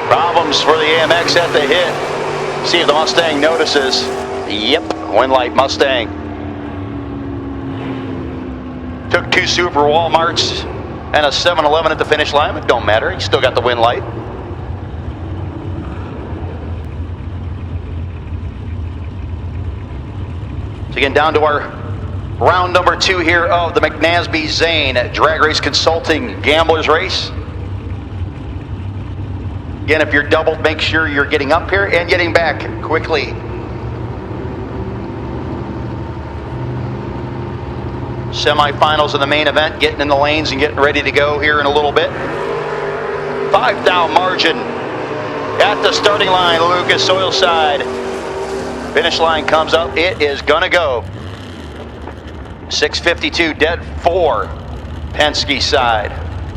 Problems for the AMX at the hit. See if the Mustang notices. Yep, Winlight Mustang. Took 2 Super Walmarts and a 7-Eleven at the finish line. It don't matter, he still got the Winlight. So again, down to our round number 2 here of the McNasby Zane Drag Race Consulting Gamblers Race. Again, if you're doubled, make sure you're getting up here and getting back quickly. Semifinals of the main event, getting in the lanes and getting ready to go here in a little bit. 5-thou margin at the starting line, Lucas Oil side. Finish line comes up, it is gonna go. 6:52, dead 4, Penske side.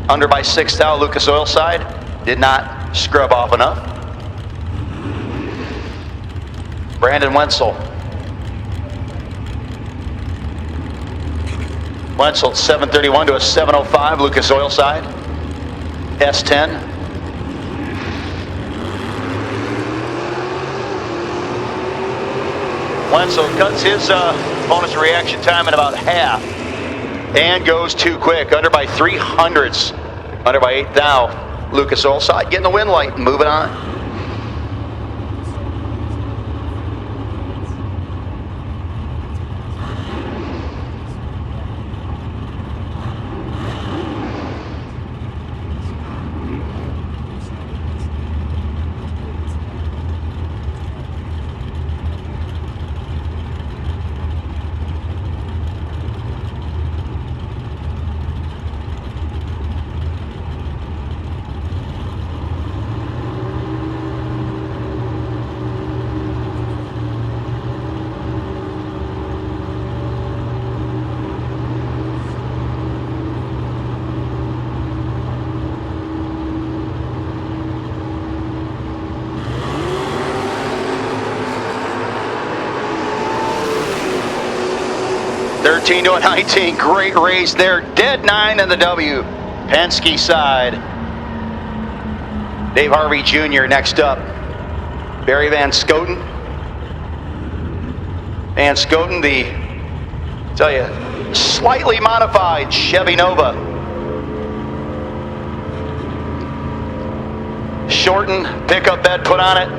Under by 6-thou, Lucas Oil side. Did not scrub off enough. Brandon Wenzel. Wenzel 7:31 to a 7:05, Lucas Oil side. S10. Wenzel cuts his bonus reaction time in about half and goes too quick. Under by 300ths. Under by 8-thou. Lucas Oil side getting the win light and moving on. To a 19, great race there. Dead 9 in the W. Penske side. Dave Harvey Jr. next up. Barry Van Scoten. Van Scoten, the, tell you, slightly modified Chevy Nova. Shortened pickup bed put on it.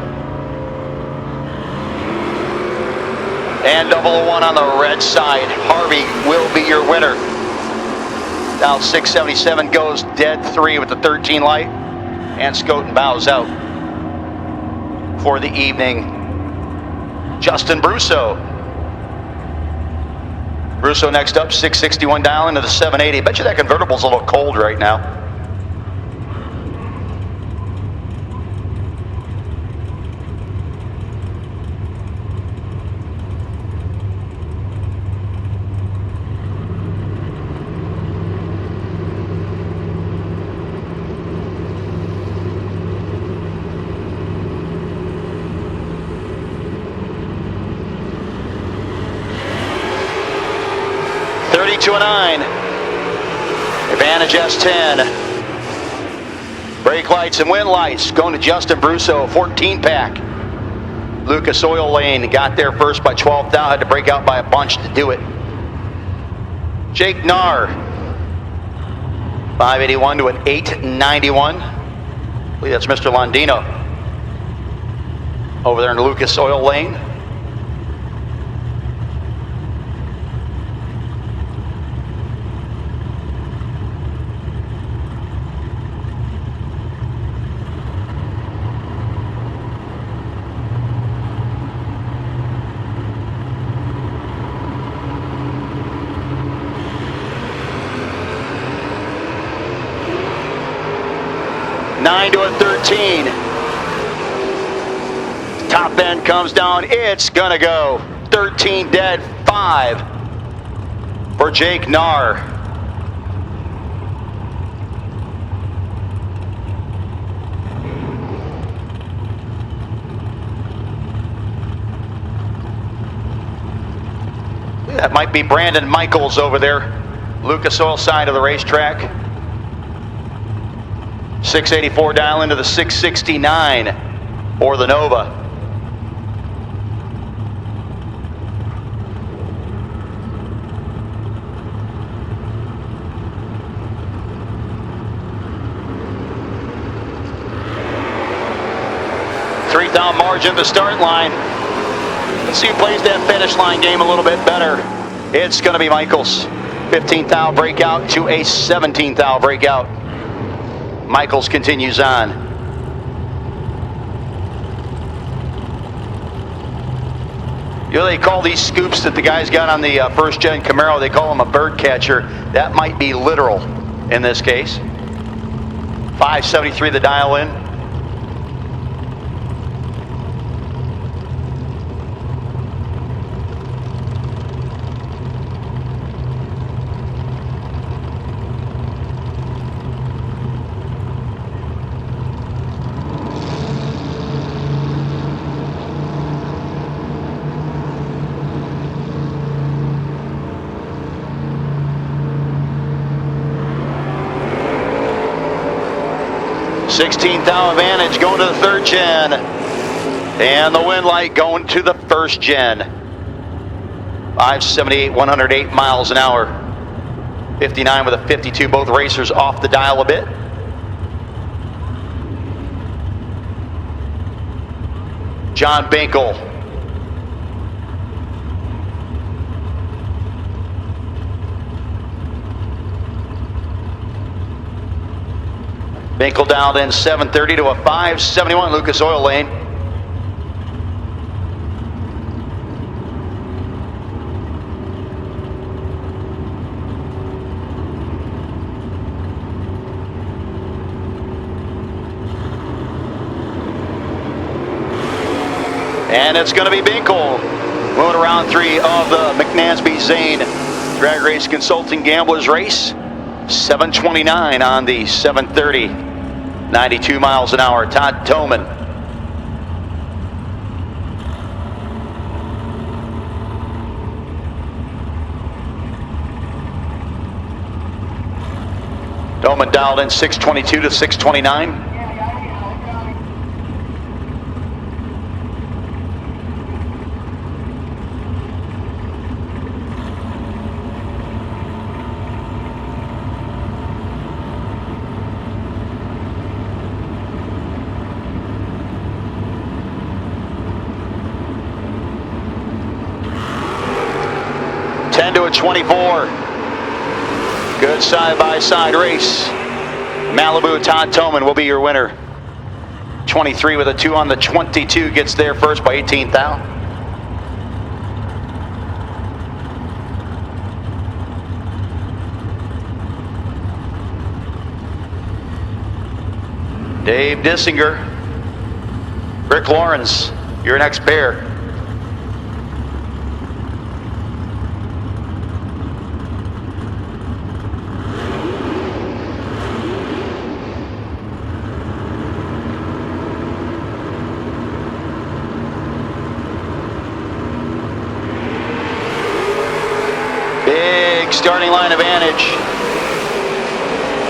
And 001 on the red side. Harvey will be your winner. Now 677 goes dead 3 with the 13 light. And Scoten bows out for the evening. Justin Brusso. Brusso next up, 661 dial into the 780. Bet you that convertible's a little cold right now. To a 9. Advantage S10. Brake lights and wind lights going to Justin Brusso, 14 pack. Lucas Oil Lane got there first by 12 thou, had to break out by a bunch to do it. Jake Narr, 581 to an 891. I believe that's Mr. Londino over there in Lucas Oil Lane. To a 13. Top end comes down. It's gonna go. 13 dead, 5 for Jake Narr. That might be Brandon Michaels over there. Lucas Oil side of the racetrack. 684 dial into the 669 for the Nova. Three down margin to start line. Let's see who plays that finish line game a little bit better. It's going to be Michaels. 15th thou breakout to a 17th thou breakout. Michaels continues on. You know, they call these scoops that the guys got on the first gen Camaro, they call them a bird catcher. That might be literal in this case. 573 the dial in. Sixteenth thou advantage going to the third gen. And the wind light going to the first gen. 578, 108 miles an hour. 59 with a 52, both racers off the dial a bit. John Binkel. Binkel dialed in 730 to a 571 Lucas Oil Lane. And it's going to be Binkel moving around 3 of the McNasby Zane Drag Race Consulting Gamblers race. 729 on the 730. 92 miles an hour. Todd Toman. Toman dialed in 622 to 629. To a 24. Good side-by-side race. Malibu Todd Toman will be your winner. 23 with a 2 on the 22 gets there first by 18th thou. Dave Dissinger. Rick Lawrence, your next pair. Starting line advantage.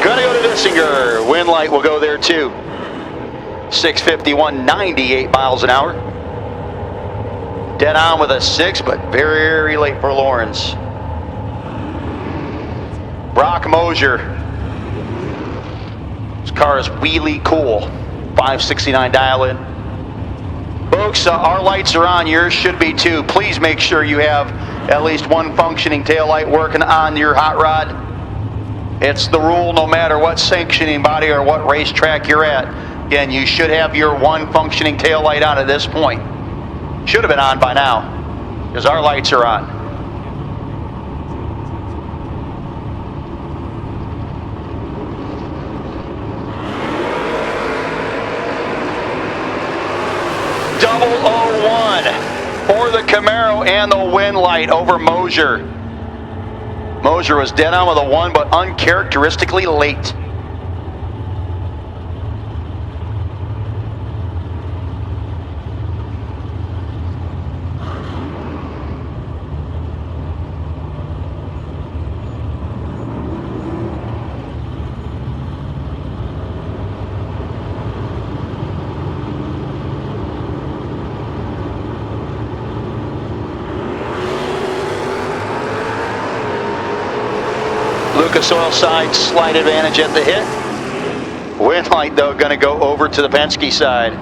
Gonna go to Dissinger. Wind light will go there too. 651, 98 miles an hour. Dead on with a 6, but very late for Lawrence. Brock Mosier. His car is wheelie cool. 569 dial in. Folks, our lights are on. Yours should be too. Please make sure you have at least one functioning taillight working on your hot rod. It's the rule no matter what sanctioning body or what racetrack you're at. Again, you should have your one functioning taillight on at this point. Should have been on by now, because our lights are on. Double 01 for the Camaro and the wind light over Mosier. Mosier was dead on with a 1, but uncharacteristically late. Lucas Oil side, slight advantage at the hit. Wind light, though, going to go over to the Penske side.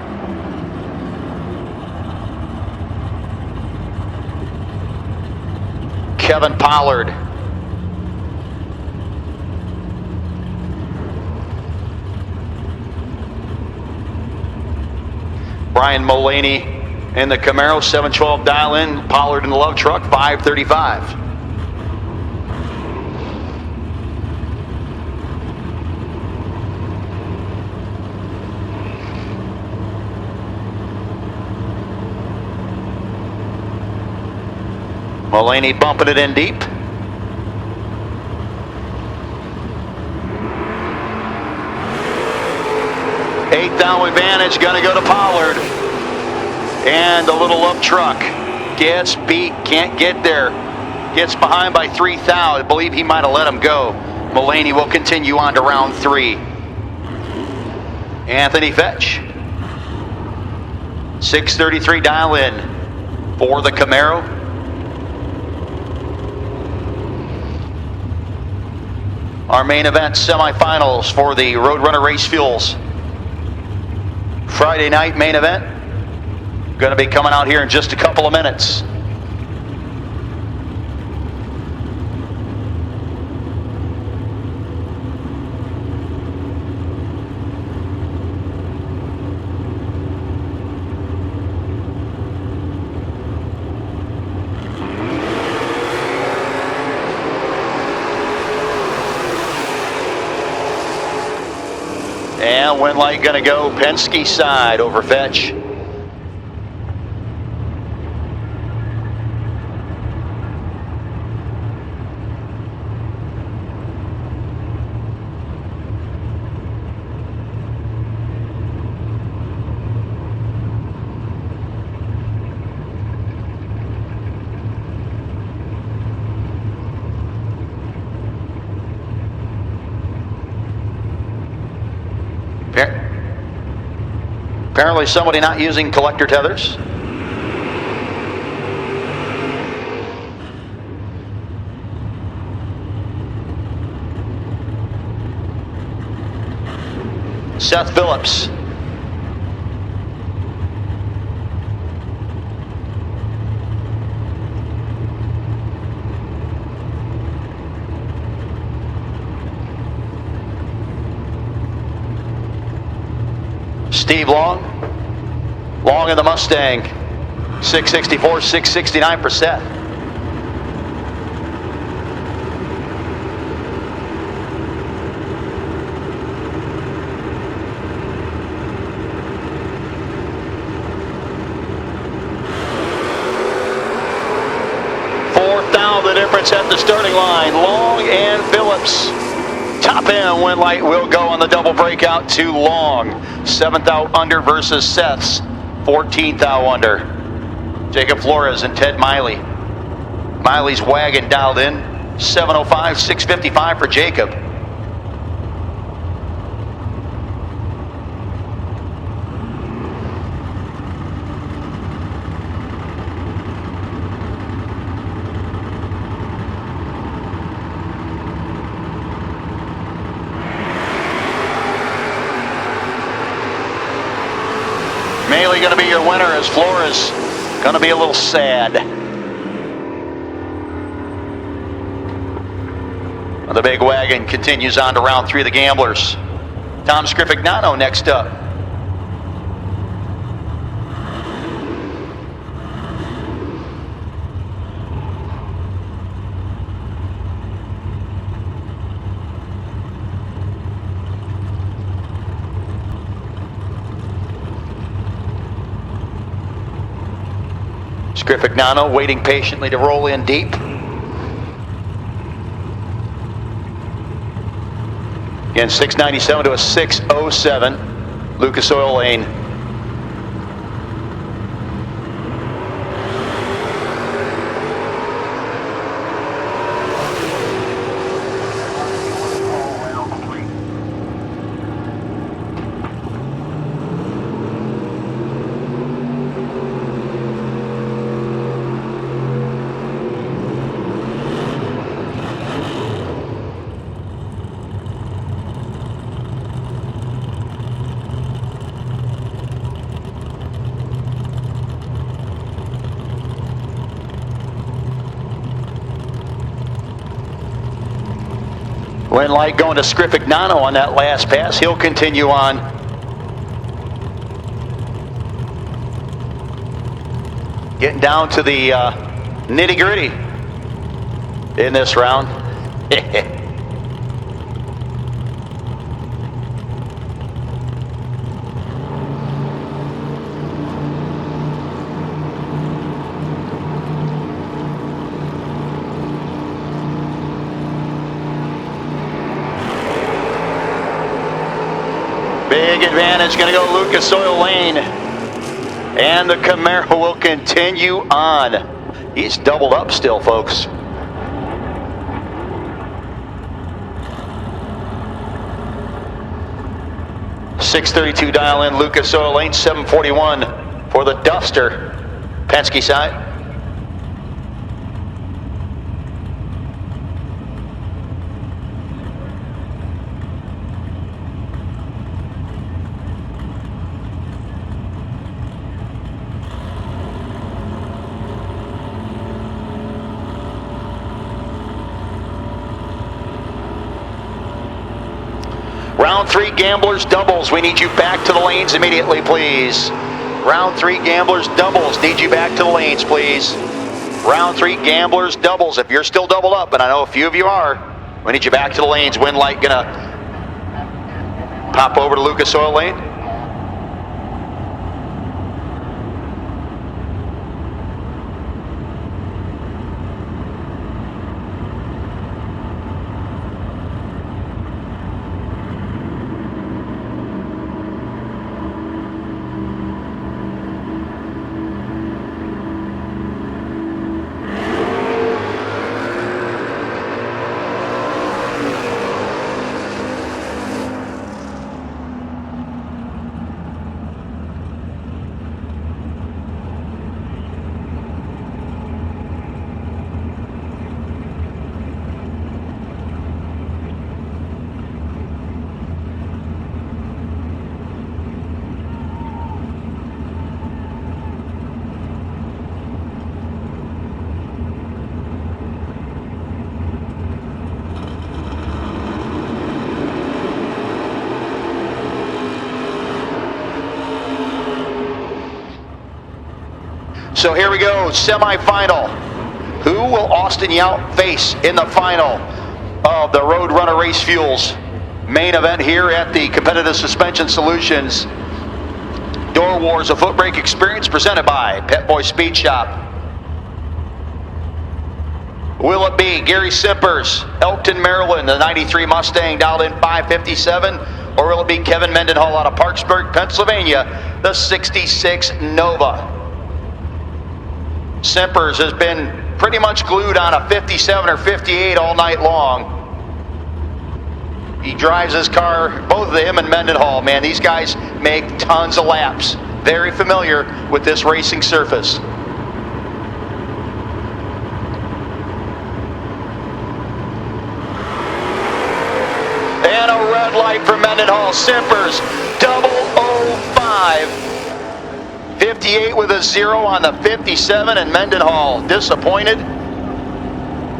Kevin Pollard. Brian Mullaney in the Camaro, 712 dial in. Pollard in the love truck, 535. Mullaney bumping it in deep. Eighth down advantage, gonna go to Pollard. And the little up truck gets beat, can't get there. Gets behind by 3 thou. I believe he might have let him go. Mullaney will continue on to round 3. Anthony Fetch. 6:33 dial in for the Camaro. Our main event semifinals for the Roadrunner Race Fuels. Friday night main event. Going to be coming out here in just a couple of minutes. And win light going to go Penske side over Fetch. Apparently somebody not using collector tethers. Seth Phillips. Steve Long. Long in the Mustang. 664, 669 for Seth. Fourth down, the difference at the starting line. Long and Phillips. Top end, win light will go on the double breakout to Long. 7th out under versus Seth's 14th out under. Jacob Flores and Ted Miley. Miley's wagon dialed in. 705, 655 for Jacob. Maley going to be your winner as Flores going to be a little sad. The big wagon continues on to round 3 of the Gamblers. Tom Scrifignano next up. Scrifignano waiting patiently to roll in deep. Again, 697 to a 607. Lucas Oil Lane. Win light going to Scrifignano on that last pass. He'll continue on. Getting down to the nitty-gritty in this round. Big advantage, going to go Lucas Oil Lane. And the Camaro will continue on. He's doubled up still, folks. .632 dial in, Lucas Oil Lane, 741 for the Duster, Penske side. Round 3 gamblers doubles. We need you back to the lanes immediately, please. Round 3 gamblers doubles. Need you back to the lanes, please. Round 3 gamblers doubles. If you're still doubled up, and I know a few of you are, we need you back to the lanes. Win light gonna pop over to Lucas Oil Lane. So here we go, semifinal. Who will Austin Yount face in the final of the Roadrunner Race Fuels main event here at the Competitive Suspension Solutions Door Wars, a Footbrake Experience presented by Pep Boys Speed Shop? Will it be Gary Simpers, Elkton, Maryland, the 93 Mustang dialed in 557, or will it be Kevin Mendenhall out of Parksburg, Pennsylvania, the 66 Nova? Simpers has been pretty much glued on a 57 or 58 all night long. He drives his car, both of him and Mendenhall, man, these guys make tons of laps. Very familiar with this racing surface. And a red light for Mendenhall. Simpers, 005. 58 with a 0 on the 57, and Mendenhall disappointed.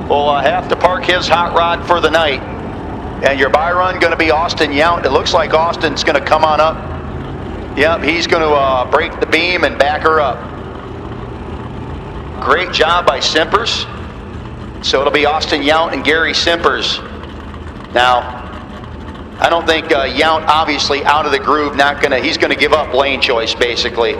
Will have to park his hot rod for the night. And your buy run going to be Austin Yount. It looks like Austin's going to come on up. Yep, he's going to break the beam and back her up. Great job by Simpers. So it'll be Austin Yount and Gary Simpers. Now, I don't think Yount, obviously out of the groove, he's going to give up lane choice basically.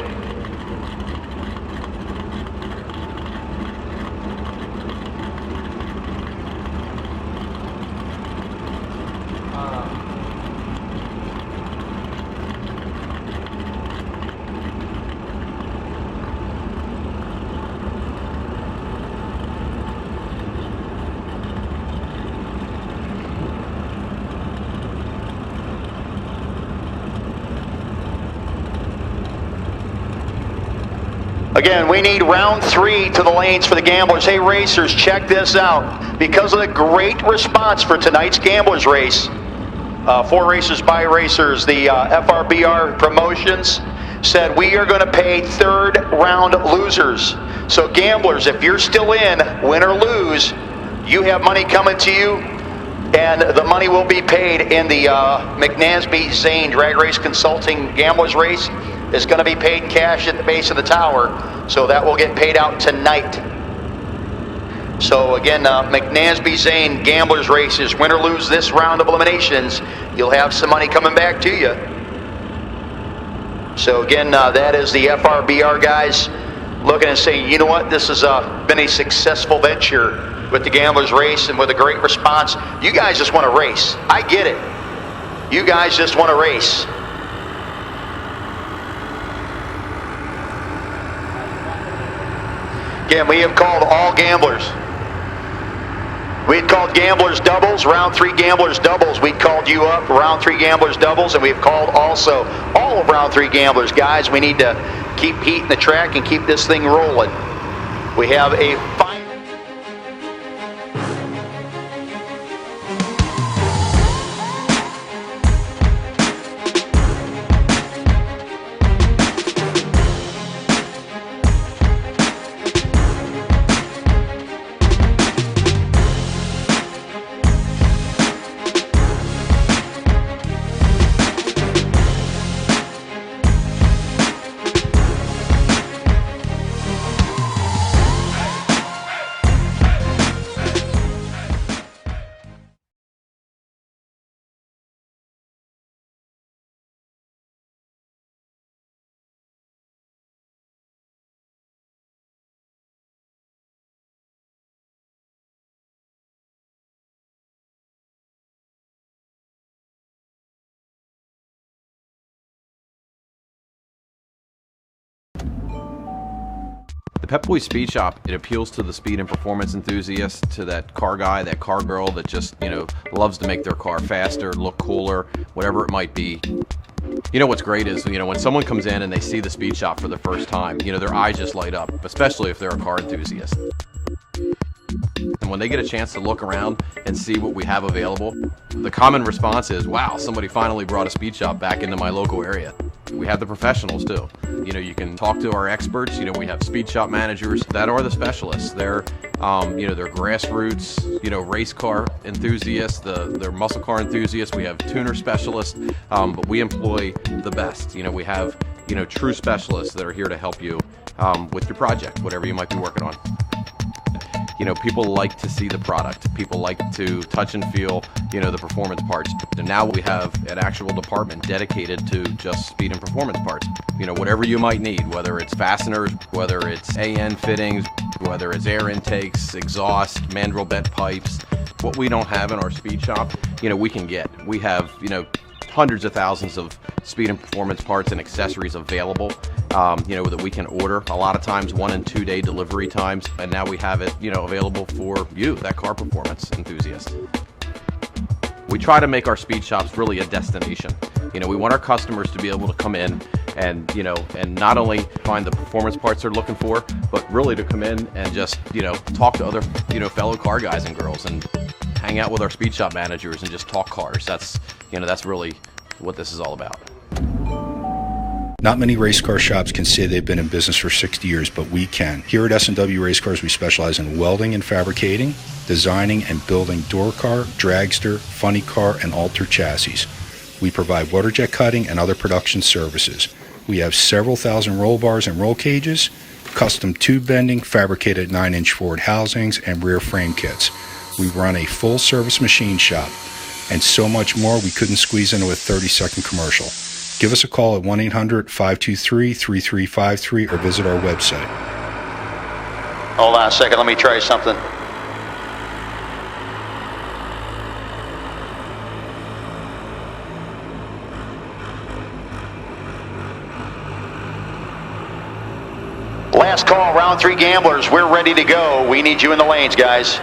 Again, we need round 3 to the lanes for the gamblers. Hey racers, check this out. Because of the great response for tonight's gamblers race, 4 racers by racers, the FRBR promotions said we are going to pay 3rd round losers. So gamblers, if you're still in, win or lose, you have money coming to you And the money will be paid in the McNasby-Zane Drag Race Consulting Gamblers Race. Is going to be paid cash at the base of the tower, so that will get paid out tonight. So again, McNasby-Zane Gamblers Races, win or lose this round of eliminations, you'll have some money coming back to you. So again, that is the FRBR guys looking and saying, you know what, this has been a successful venture with the Gamblers Race and with a great response. You guys just want to race. I get it. You guys just want to race. Again, we have called all gamblers. We had called gamblers doubles, round 3 gamblers doubles. We called you up, round 3 gamblers doubles, and we've called also all of round 3 gamblers. Guys, we need to keep heating the track and keep this thing rolling. We have a final. The Pep Boys Speed Shop, it appeals to the speed and performance enthusiast, to that car guy, that car girl that just, loves to make their car faster, look cooler, whatever it might be. You know what's great is, when someone comes in and they see the Speed Shop for the first time, their eyes just light up, especially if they're a car enthusiast. And when they get a chance to look around and see what we have available, the common response is, wow, somebody finally brought a speed shop back into my local area. We have the professionals too. You can talk to our experts. We have speed shop managers that are the specialists. They're, they're grassroots, race car enthusiasts, they're muscle car enthusiasts. We have tuner specialists, but we employ the best. We have, true specialists that are here to help you with your project, whatever you might be working on. People like to see the product. People like to touch and feel, the performance parts. And now we have an actual department dedicated to just speed and performance parts. Whatever you might need, whether it's fasteners, whether it's AN fittings, whether it's air intakes, exhaust, mandrel bent pipes. What we don't have in our speed shop, we can get. We have, hundreds of thousands of speed and performance parts and accessories available, that we can order. A lot of times 1 and 2 day delivery times, and now we have it, available for you, that car performance enthusiast. We try to make our speed shops really a destination. We want our customers to be able to come in and, and not only find the performance parts they're looking for, but really to come in and just, talk to other, fellow car guys and girls and hang out with our speed shop managers and just talk cars. That's really what this is all about. Not many race car shops can say they've been in business for 60 years, but we can. Here at S&W Race Cars, we specialize in welding and fabricating, designing and building door car, dragster, funny car, and alter chassis. We provide water jet cutting and other production services. We have several thousand roll bars and roll cages, custom tube bending, fabricated 9-inch forward housings, and rear frame kits. We run a full-service machine shop, and so much more we couldn't squeeze into a 30-second commercial. Give us a call at 1-800-523-3353 or visit our website. Hold on a second, let me try something. Last call, round 3 gamblers. We're ready to go. We need you in the lanes, guys.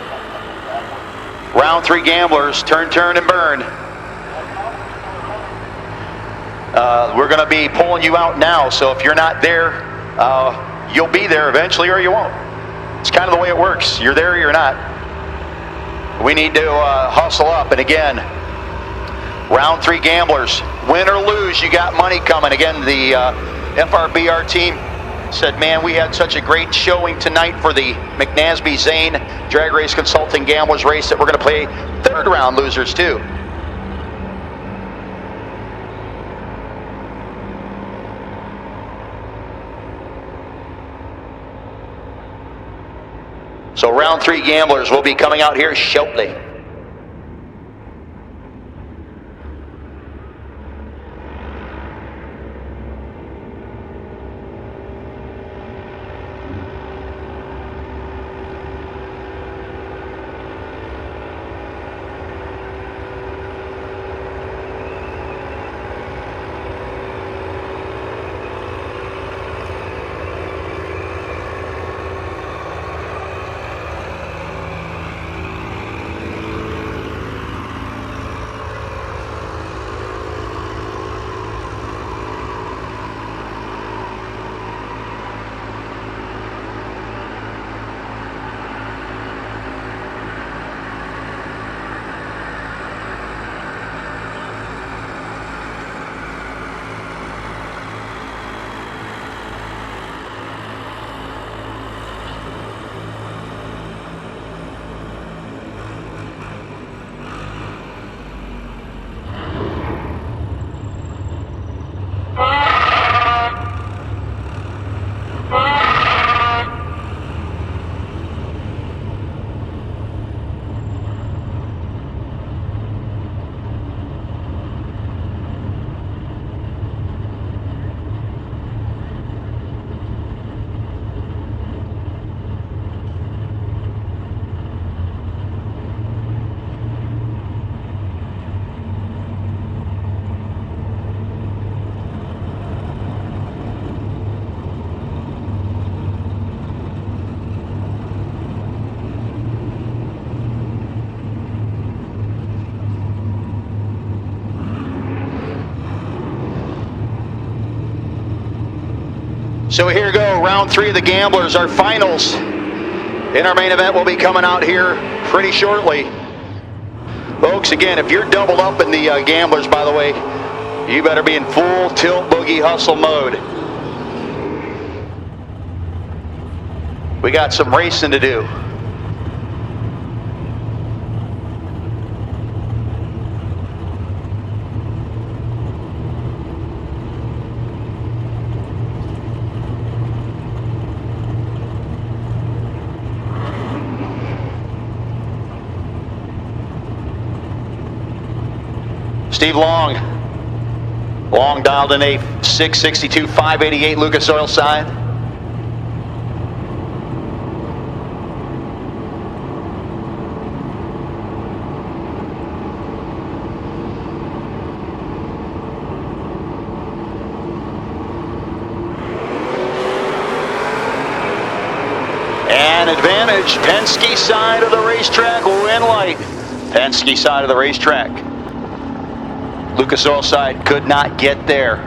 Round 3 gamblers, turn, and burn. We're going to be pulling you out now, so if you're not there, you'll be there eventually or you won't. It's kind of the way it works. You're there or you're not. We need to hustle up. And again, round 3 gamblers, win or lose, you got money coming. Again, the FRBR team said, man, we had such a great showing tonight for the McNasby Zane Drag Race Consulting Gamblers race that we're going to play third round losers too. So round 3 gamblers will be coming out here shortly. So here we go, round 3 of the gamblers, our finals. In our main event will be coming out here pretty shortly. Folks, again, if you're doubled up in the gamblers, by the way, you better be in full tilt boogie hustle mode. We got some racing to do. Steve Long dialed in a 662 588 Lucas Oil side. And advantage, Penske side of the racetrack, win light. Penske side of the racetrack. Lucas Oil side could not get there.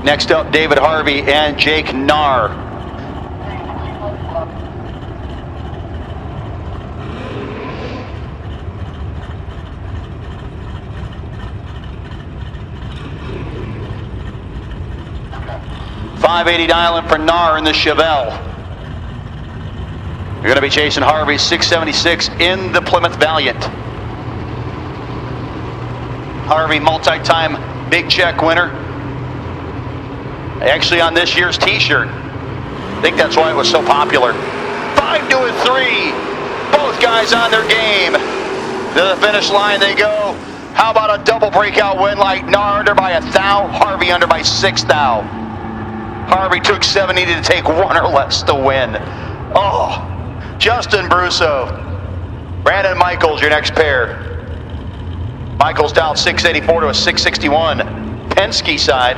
Next up, David Harvey and Jake Narr. .580 dial in for Narr in the Chevelle. You're going to be chasing Harvey's 676 in the Plymouth Valiant. Harvey, multi-time big check winner. Actually on this year's t-shirt. I think that's why it was so popular. 5 to a 3. Both guys on their game. To the finish line they go. How about a double breakout win like Narr under by 1 thou, Harvey under by 6 thou. Harvey took 7, needed to take 1 or less to win. Oh, Justin Brusso. Brandon Michaels, your next pair. Michaels down 684 to a 661. Penske side.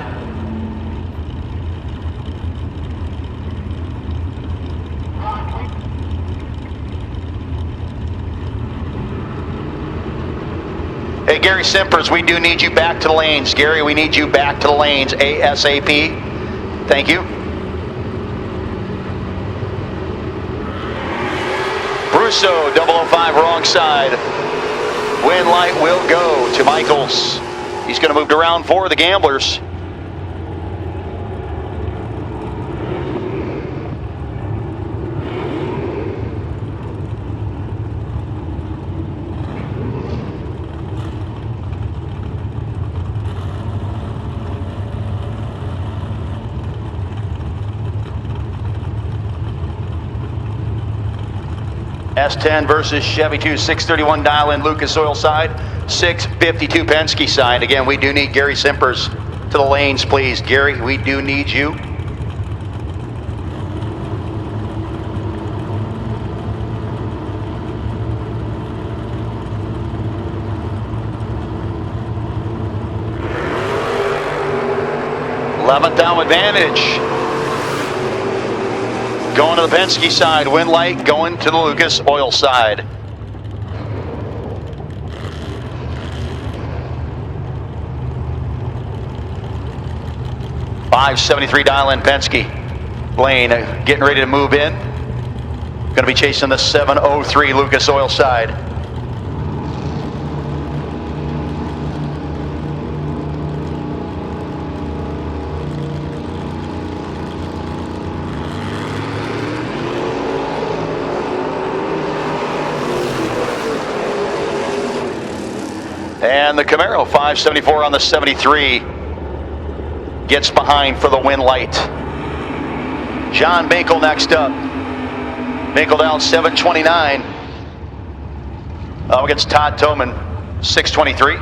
Hey, Gary Simpers, we do need you back to the lanes. Gary, we need you back to the lanes ASAP. Thank you. Brusso, 005 wrong side. Win light will go to Michaels. He's going to move to round 4 of the gamblers. Fast 10 versus Chevy 2, 631 dial in Lucas Oil side, 652 Penske side. Again, we do need Gary Simpers to the lanes, please. Gary, we do need you. Eleventh down advantage. Going to the Penske side, win light going to the Lucas Oil side. .573 dial in Penske. Lane getting ready to move in. Going to be chasing the 703 Lucas Oil side. And the Camaro 574 on the 73 gets behind for the win light. John Maple next up. Maple down 729. Against Todd Toman 623.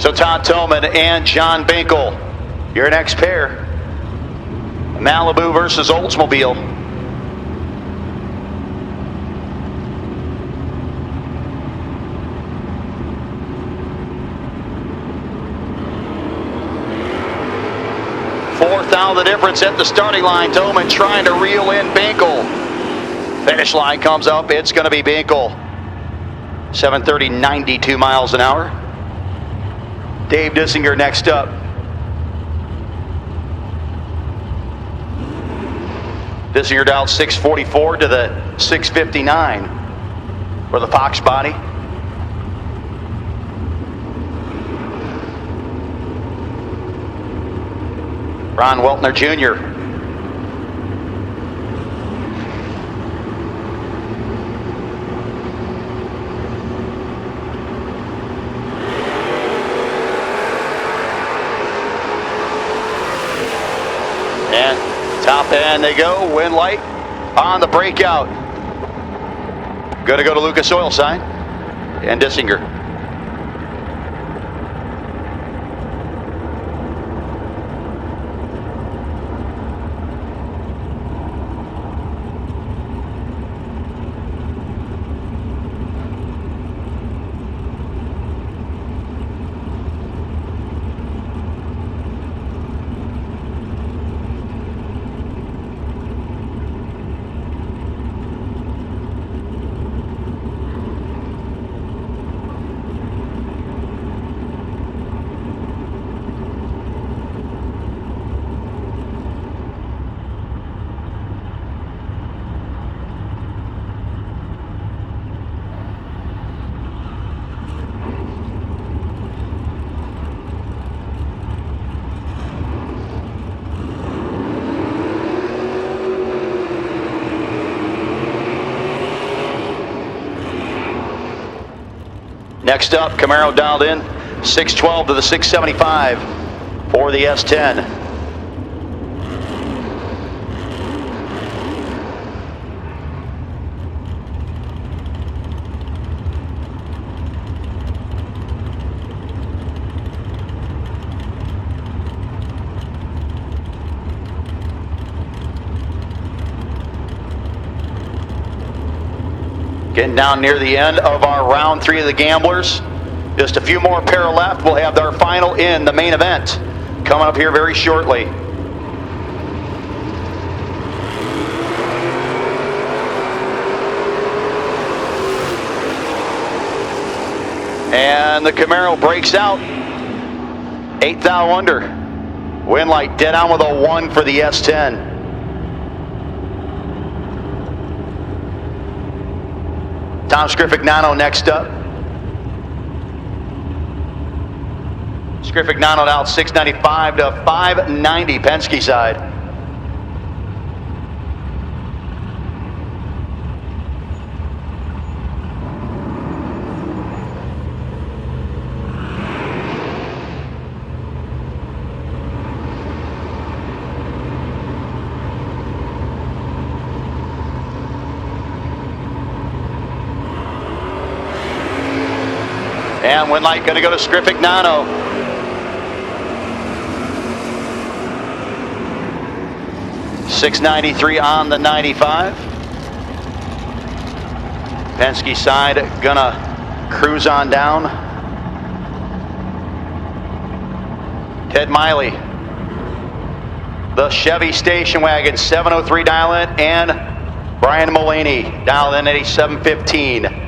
So Todd Tillman and John Binkle, your next pair. Malibu versus Oldsmobile. Fourth out of the difference at the starting line. Tillman trying to reel in Binkle. Finish line comes up. It's going to be Binkle. 730, 92 miles an hour. Dave Dissinger next up. Dissinger dialed 644 to the 659 for the Fox body. Ron Weltner Jr. And top end they go, wind light on the breakout. Going to go to Lucas Oil Sign and Dissinger. Next up, Camaro dialed in, 612 to the 675 for the S10. Getting down near the end of our round 3 of the Gamblers. Just a few more pair left. We'll have our final in the main event coming up here very shortly. And the Camaro breaks out. 8th thou under. Wind light dead on with a 1 for the S10. Tom Scrifignano next up. Scrifignano out 695 to 590 Penske side. And wind light going to go to Scrifignano. .693 on the 95. Penske side gonna cruise on down. Ted Miley, the Chevy station wagon, 703 dial in, and Brian Mullaney dialed in at a 715.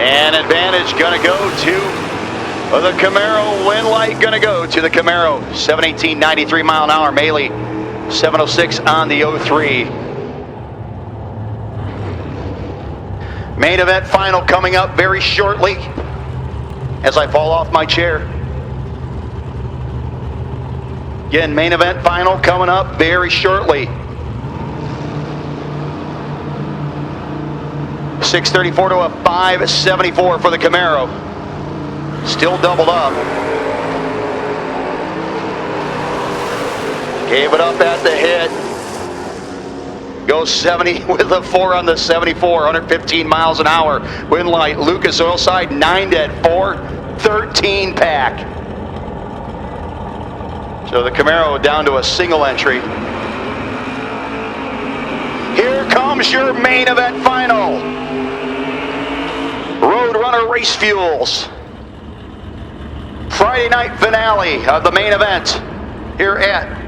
And advantage gonna go to the Camaro. Wind light gonna go to the Camaro. 718, 93 mile an hour. Maley, 706 on the 03. Main event final coming up very shortly as I fall off my chair. Again, main event final coming up very shortly. 634 to a 574 for the Camaro. Still doubled up. Gave it up at the hit. Goes 70 with a 4 on the 74, 115 miles an hour. Wind light, Lucas Oil Side, 9 dead, 4, 13 pack. So the Camaro down to a single entry. Here comes your main event final. Roadrunner Race Fuels. Friday night finale of the main event here at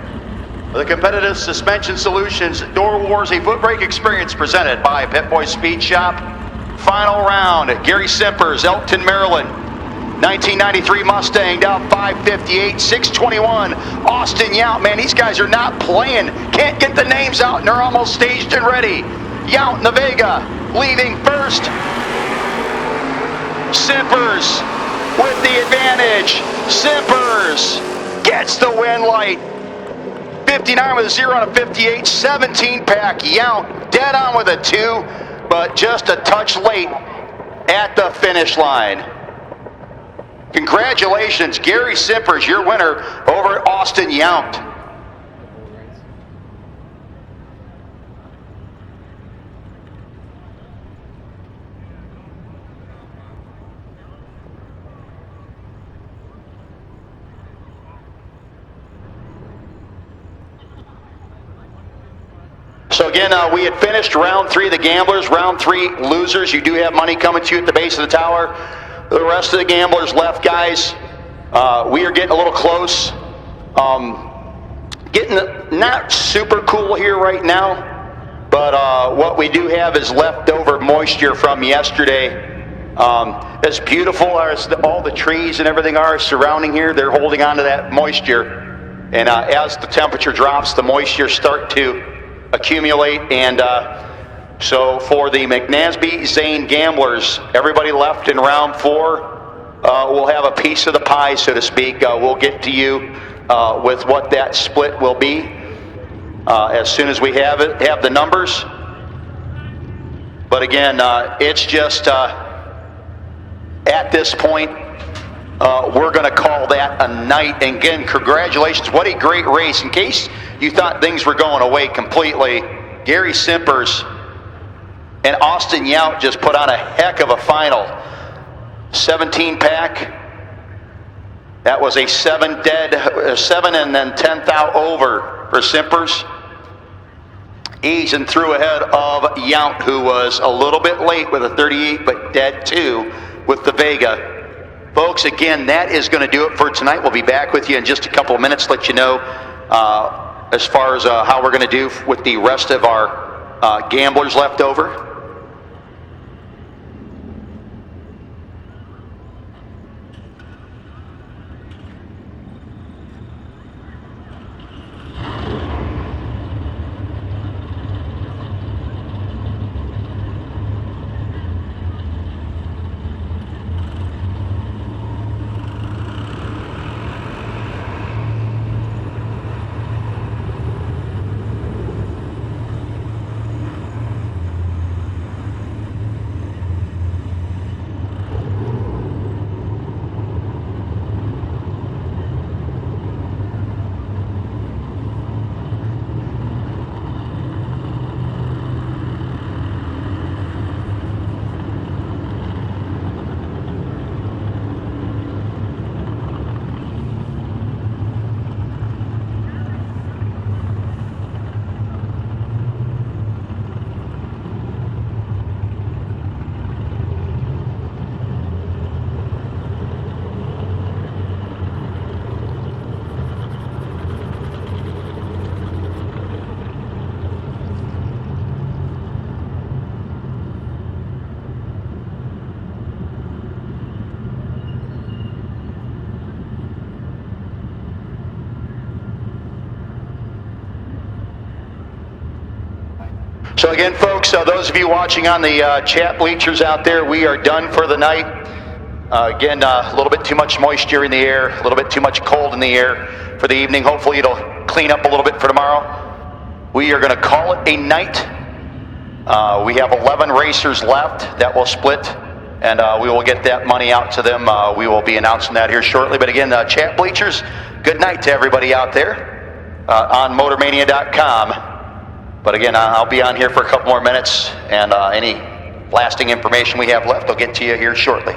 the Competitive Suspension Solutions Door Wars, a Footbrake Experience presented by Pep Boys Speed Shop. Final round, Gary Simpers, Elkton, Maryland. 1993 Mustang down 558, 621. Austin Yount, man, these guys are not playing. Can't get the names out and they're almost staged and ready. Yount and the Vega leading first. Simpers with the advantage. Simpers gets the win light. 59 with a 0 on a 58, 17 pack. Yount dead on with a 2, but just a touch late at the finish line. Congratulations, Gary Simpers, your winner over Austin Yount. So again, we had finished round 3 of the gamblers. Round 3 losers, you do have money coming to you at the base of the tower. The rest of the gamblers left, guys. We are getting a little close. Getting not super cool here right now, but what we do have is leftover moisture from yesterday. As beautiful as all the trees and everything are surrounding here, they're holding on to that moisture. And as the temperature drops, the moisture start to accumulate. And so for the McNasby Zane gamblers, everybody left in round 4 will have a piece of the pie, so to speak. We'll get to you with what that split will be as soon as we have the numbers. But again, it's just at this point, we're going to call that a night. And again, congratulations. What a great race. In case you thought things were going away completely, Gary Simpers and Austin Yount just put on a heck of a final. 17 pack. That was a 7 dead, 7 and then 10th out over for Simpers. Easing through ahead of Yount, who was a little bit late with a 38, but dead 2 with the Vega. Folks, again, that is going to do it for tonight. We'll be back with you in just a couple of minutes, let you know as far as how we're going to do with the rest of our gamblers left over. again, folks, those of you watching on the chat bleachers out there, we are done for the night. Again, a little bit too much moisture in the air, a little bit too much cold in the air for the evening. Hopefully it'll clean up a little bit for tomorrow. We are going to call it a night. We have 11 racers left that will split, and we will get that money out to them. We will be announcing that here shortly. But again, chat bleachers, good night to everybody out there on motormania.com. But again, I'll be on here for a couple more minutes, and any lasting information we have left, I'll get to you here shortly.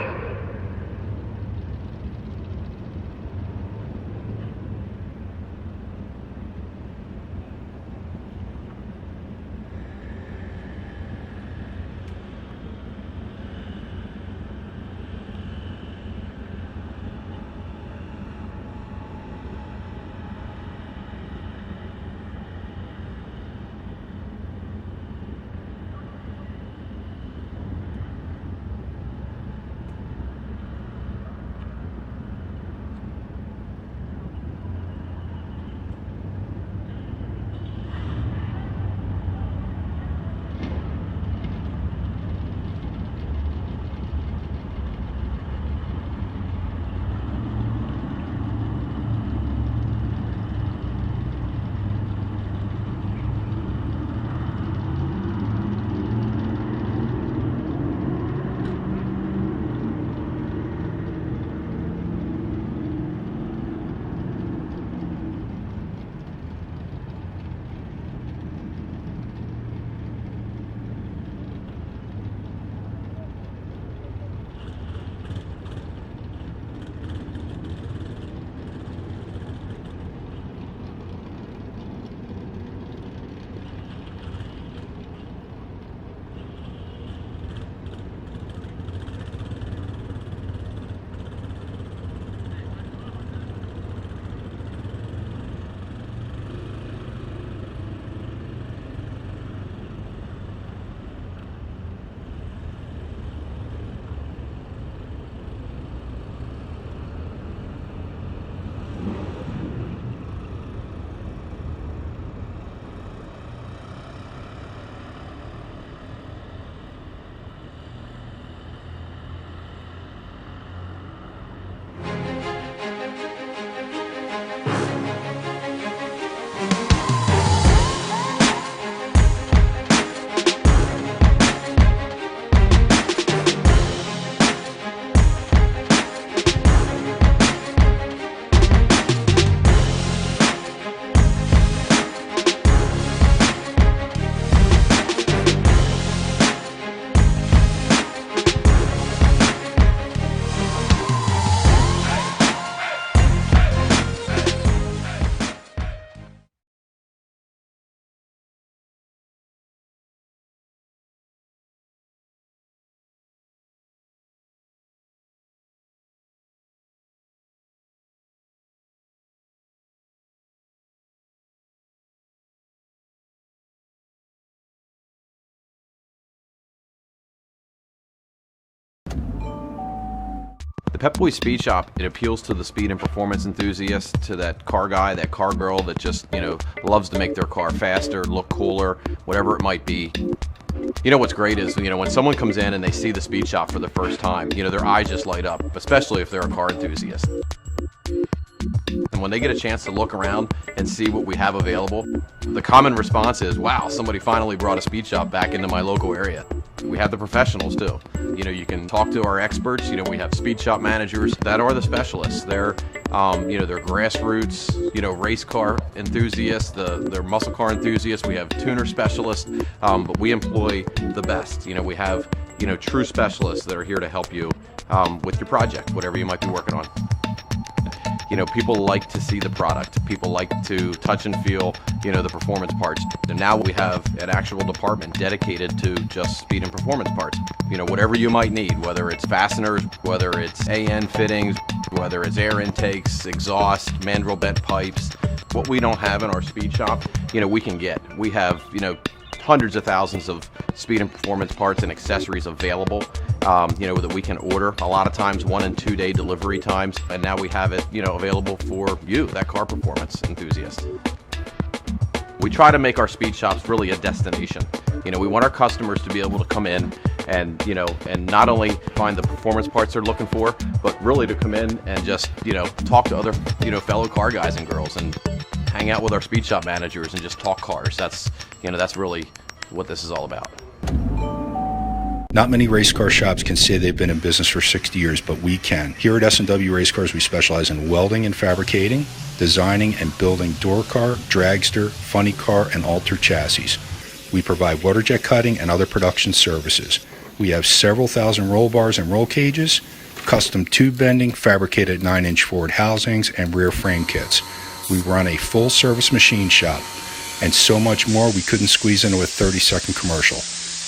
The Pep Boys Speed Shop, it appeals to the speed and performance enthusiast, to that car guy, that car girl that just, loves to make their car faster, look cooler, whatever it might be. You know what's great is, when someone comes in and they see the Speed Shop for the first time, their eyes just light up, especially if they're a car enthusiast. And when they get a chance to look around and see what we have available, the common response is, wow, somebody finally brought a speed shop back into my local area. We have the professionals too. You can talk to our experts. We have speed shop managers that are the specialists. They're, they're grassroots, race car enthusiasts, they're muscle car enthusiasts. We have tuner specialists, but we employ the best. We have, true specialists that are here to help you with your project, whatever you might be working on. People like to see the product. People like to touch and feel, the performance parts. And now we have an actual department dedicated to just speed and performance parts. Whatever you might need, whether it's fasteners, whether it's AN fittings, whether it's air intakes, exhaust, mandrel bent pipes. What we don't have in our speed shop, we can get. We have, hundreds of thousands of speed and performance parts and accessories available, that we can order. A lot of times 1 and 2 day delivery times, and now we have it, available for you, that car performance enthusiast. we try to make our speed shops really a destination. You know, we want our customers to be able to come in and, you know, and not only find the performance parts they're looking for, but really to come in and just, you know, talk to other, you know, fellow car guys and girls and hang out with our speed shop managers and just talk cars. That's, you know, that's really what this is all about. Not many race car shops can say they've been in business for 60 years, but we can. Here at S&W Race Cars, we specialize in welding and fabricating, designing and building door car, dragster, funny car, and altered chassis. We provide water jet cutting and other production services. We have several thousand roll bars and roll cages, custom tube bending, fabricated 9-inch forward housings, and rear frame kits. We run a full-service machine shop, and so much more we couldn't squeeze into a 30-second commercial.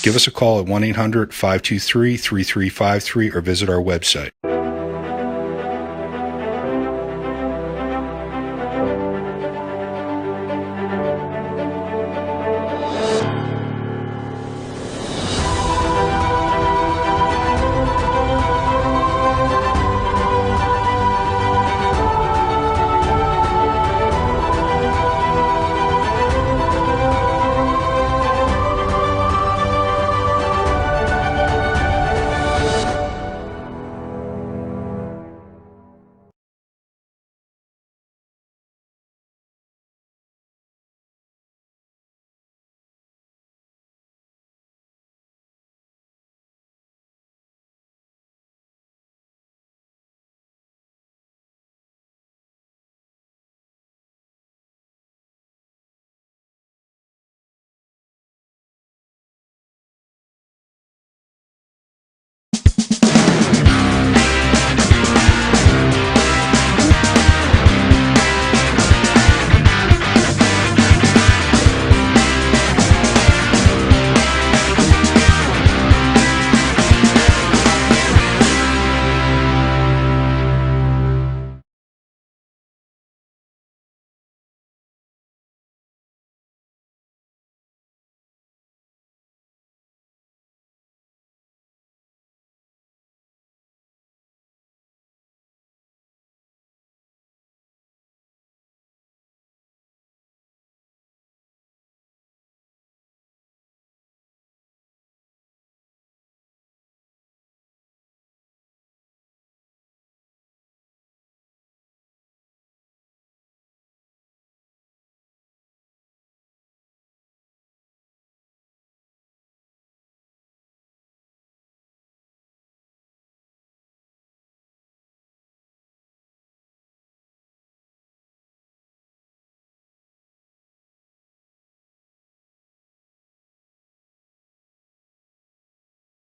Give us a call at 1-800-523-3353 or visit our website.